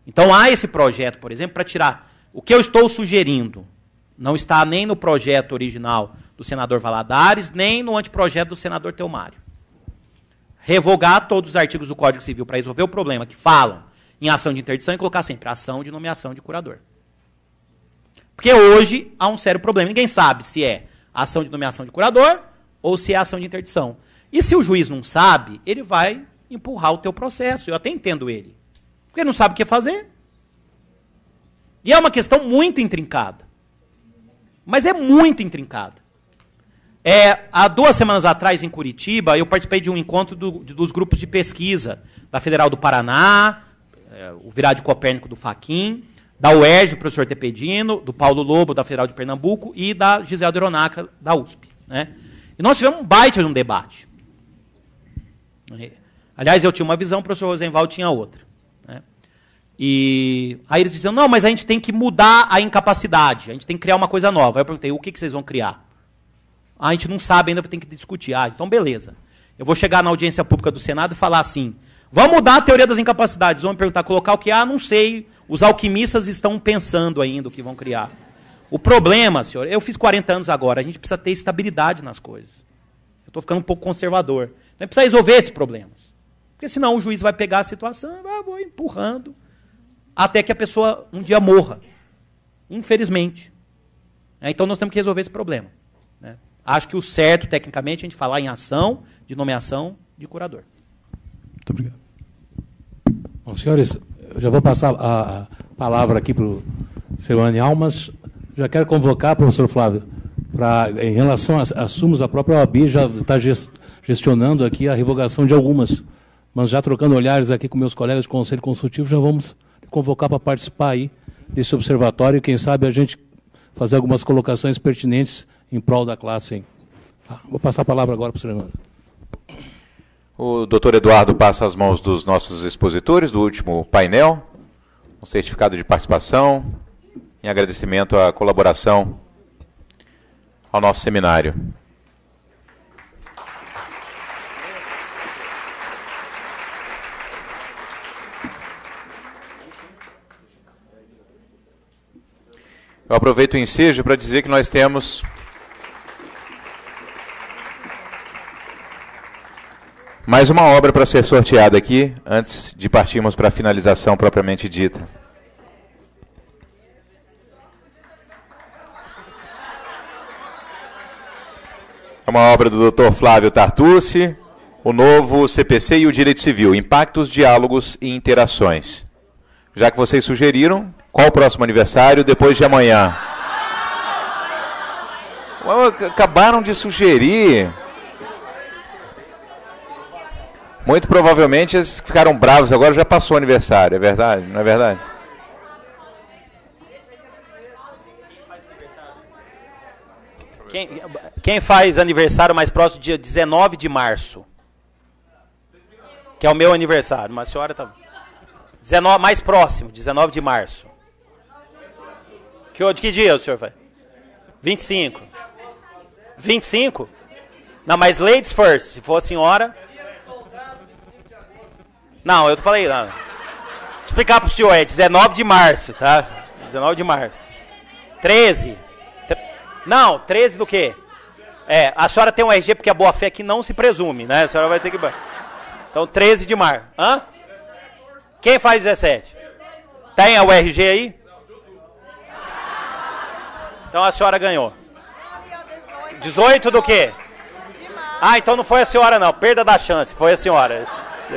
Então há esse projeto, por exemplo, para tirar. O que eu estou sugerindo não está nem no projeto original do senador Valadares, nem no anteprojeto do senador Teomário. Revogar todos os artigos do Código Civil para resolver o problema que falam em ação de interdição e colocar sempre ação de nomeação de curador. Porque hoje há um sério problema. Ninguém sabe se é ação de nomeação de curador ou se é ação de interdição. E se o juiz não sabe, ele vai empurrar o teu processo. Eu até entendo ele. Porque ele não sabe o que fazer. E é uma questão muito intrincada. Mas é muito intrincada. Há 2 semanas atrás, em Curitiba, eu participei de um encontro dos grupos de pesquisa da Federal do Paraná, o Virá de Copérnico do Fachin, da UERJ, do professor Tepedino, do Paulo Lobo, da Federal de Pernambuco, e da Giselda Aronaca, da USP. Né? E nós tivemos um baita de um debate. Aliás, eu tinha uma visão, o professor Rosenwald tinha outra. Né? E aí eles diziam, não, mas a gente tem que mudar a incapacidade, a gente tem que criar uma coisa nova. Aí eu perguntei, o que vocês vão criar? A gente não sabe ainda, tem que discutir. Ah, então beleza. Eu vou chegar na audiência pública do Senado e falar assim, vamos mudar a teoria das incapacidades. Vão me perguntar, colocar o que? Ah, não sei. Os alquimistas estão pensando ainda o que vão criar. O problema, senhor, eu fiz 40 anos agora, a gente precisa ter estabilidade nas coisas. Eu estou ficando um pouco conservador. A gente precisa resolver esses problemas. Porque senão o juiz vai pegar a situação e vai empurrando até que a pessoa um dia morra. Infelizmente. Então nós temos que resolver esse problema. Né? Acho que o certo, tecnicamente, é a gente falar em ação de nomeação de curador. Muito obrigado. Bom, senhores, eu já vou passar a palavra aqui para o cerimonial, mas já quero convocar, professor Flávio, em relação a súmulas, a própria OAB já está gestionando aqui a revogação de algumas, mas já trocando olhares aqui com meus colegas de Conselho Consultivo, já vamos convocar para participar aí desse observatório e, quem sabe, a gente fazer algumas colocações pertinentes em prol da classe. Hein? Vou passar a palavra agora para o senhor Emmanuel. O doutor Eduardo passa às mãos dos nossos expositores do último painel, um certificado de participação, em agradecimento à colaboração ao nosso seminário. Eu aproveito o ensejo para dizer que nós temos mais uma obra para ser sorteada aqui, antes de partirmos para a finalização propriamente dita. É uma obra do Dr. Flávio Tartucci, o novo CPC e o Direito Civil, Impactos, Diálogos e Interações. Já que vocês sugeriram, qual o próximo aniversário depois de amanhã? Acabaram de sugerir. Muito provavelmente eles ficaram bravos, agora já passou o aniversário, é verdade? Não é verdade? Quem faz aniversário mais próximo, dia 19 de março? Que é o meu aniversário, mas a senhora está... mais próximo, 19 de março. De que dia o senhor vai? 25. 25? Não, mas ladies first, se for a senhora... Não, eu falei... Não. Vou explicar para o senhor, é 19 de março, tá? 19 de março. 13. Não, 13 do quê? A senhora tem um RG porque a boa-fé aqui não se presume, né? A senhora vai ter que... Então, 13 de março. Hã? Quem faz 17? Tem o RG aí? Então a senhora ganhou. 18 do quê? Ah, então não foi a senhora não. Perda da chance, foi a senhora.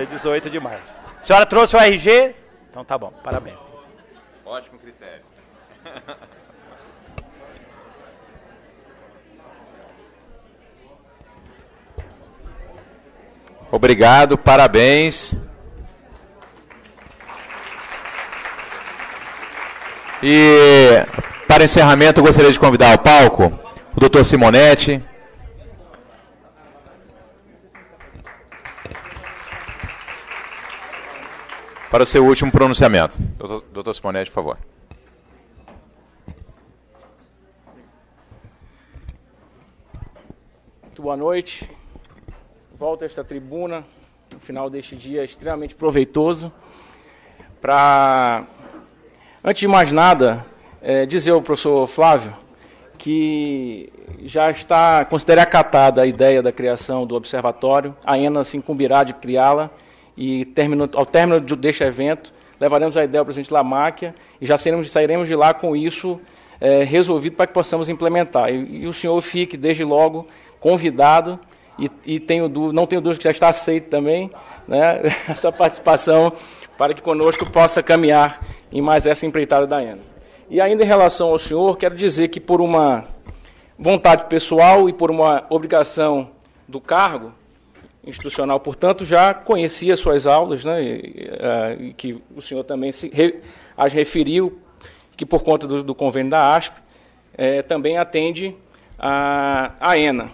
18 de março. A senhora trouxe o RG? Então tá bom, parabéns. Ótimo critério. Obrigado, parabéns. E para encerramento eu gostaria de convidar ao palco o Dr. Simonetti. Para o seu último pronunciamento. Dr. Simonetti, por favor. Muito boa noite. Volto a esta tribuna no final deste dia extremamente proveitoso para, antes de mais nada, dizer ao professor Flávio que já está considerada acatada a ideia da criação do observatório. A ENA se incumbirá de criá-la e, ao término deste evento, levaremos a ideia ao presidente Lamáquia e já sairemos de lá com isso resolvido para que possamos implementar. E o senhor fique, desde logo, convidado e não tenho dúvida que já está aceito também, né, a sua participação para que conosco possa caminhar em mais essa empreitada da ENA. E ainda em relação ao senhor, quero dizer que por uma vontade pessoal e por uma obrigação do cargo institucional, portanto, já conhecia suas aulas, né, e que o senhor também as referiu, que por conta do convênio da ASP, também atende a ENA.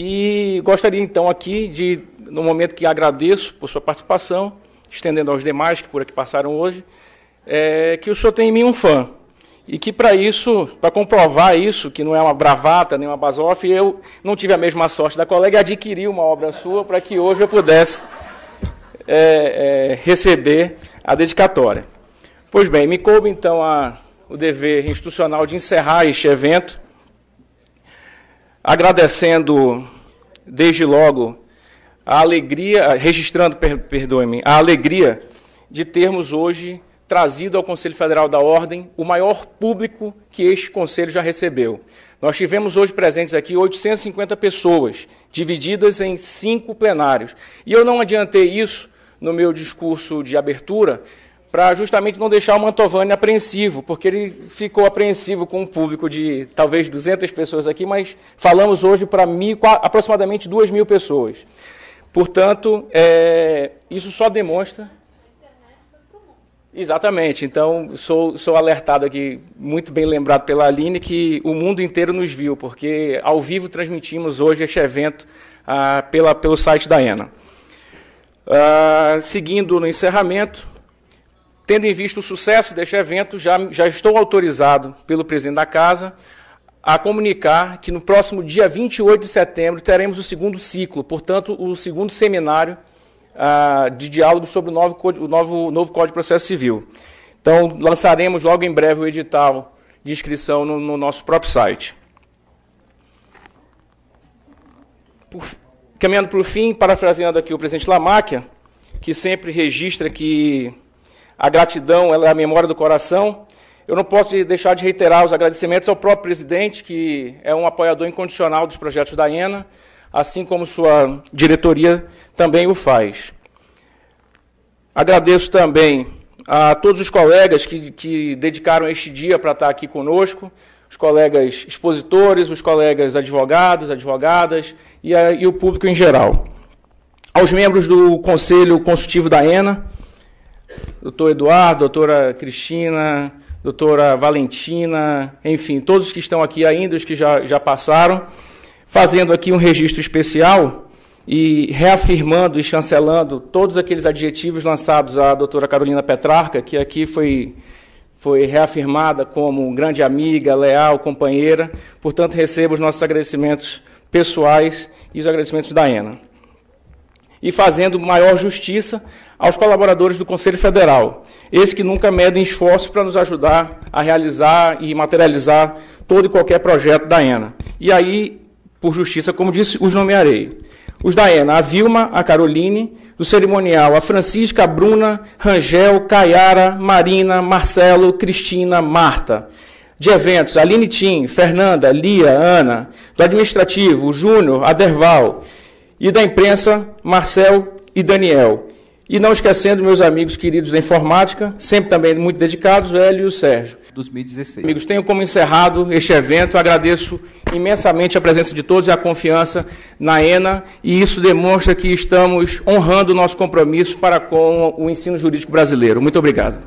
E gostaria, então, aqui, no momento que agradeço por sua participação, estendendo aos demais que por aqui passaram hoje, que o senhor tem em mim um fã. e que para isso, para comprovar isso, que não é uma bravata, nem uma basófia, eu não tive a mesma sorte da colega e adquiri uma obra sua para que hoje eu pudesse receber a dedicatória. Pois bem, me coube então o dever institucional de encerrar este evento, agradecendo desde logo a alegria, registrando, perdoe-me, a alegria de termos hoje trazido ao Conselho Federal da Ordem o maior público que este Conselho já recebeu. Nós tivemos hoje presentes aqui 850 pessoas, divididas em 5 plenários. E eu não adiantei isso no meu discurso de abertura, para justamente não deixar o Mantovani apreensivo, porque ele ficou apreensivo com um público de talvez 200 pessoas aqui, mas falamos hoje para aproximadamente 2.000 pessoas. Portanto, isso só demonstra... Exatamente. Então, sou alertado aqui, muito bem lembrado pela Aline, que o mundo inteiro nos viu, porque ao vivo transmitimos hoje este evento pelo site da ENA. Seguindo no encerramento, tendo em vista o sucesso deste evento, já estou autorizado pelo presidente da Casa a comunicar que no próximo dia 28 de setembro teremos o segundo ciclo, portanto, o segundo seminário de diálogo sobre o novo Código de Processo Civil. Então, lançaremos logo em breve o edital de inscrição no nosso próprio site. Caminhando para o fim, parafraseando aqui o presidente Lamáquia, que sempre registra que a gratidão ela é a memória do coração, eu não posso deixar de reiterar os agradecimentos ao próprio presidente, que é um apoiador incondicional dos projetos da ENA, assim como sua diretoria também o faz. Agradeço também a todos os colegas que dedicaram este dia para estar aqui conosco, os colegas expositores, os colegas advogados, advogadas e o público em geral. Aos membros do Conselho Consultivo da ENA, doutor Eduardo, doutora Cristina, doutora Valentina, enfim, todos que estão aqui ainda, os que já passaram, fazendo aqui um registro especial e reafirmando e chancelando todos aqueles adjetivos lançados à doutora Carolina Petrarca, que aqui foi reafirmada como grande amiga, leal, companheira. Portanto, recebo os nossos agradecimentos pessoais e os agradecimentos da ENA. E fazendo maior justiça aos colaboradores do Conselho Federal, esses que nunca medem esforços para nos ajudar a realizar e materializar todo e qualquer projeto da ENA. E aí, por justiça, como disse, os nomearei. Os da ENA, a Vilma, a Caroline, do cerimonial, a Francisca, a Bruna, Rangel, Caiara, Marina, Marcelo, Cristina, Marta. De eventos, Aline Tim, Fernanda, Lia, Ana. Do administrativo, o Júnior, Aderval. E da imprensa, Marcel e Daniel. E não esquecendo meus amigos queridos da informática, sempre também muito dedicados, o Hélio e o Sérgio. 2016. Amigos, tenho como encerrado este evento, agradeço imensamente a presença de todos e a confiança na ENA, e isso demonstra que estamos honrando o nosso compromisso para com o ensino jurídico brasileiro. Muito obrigado.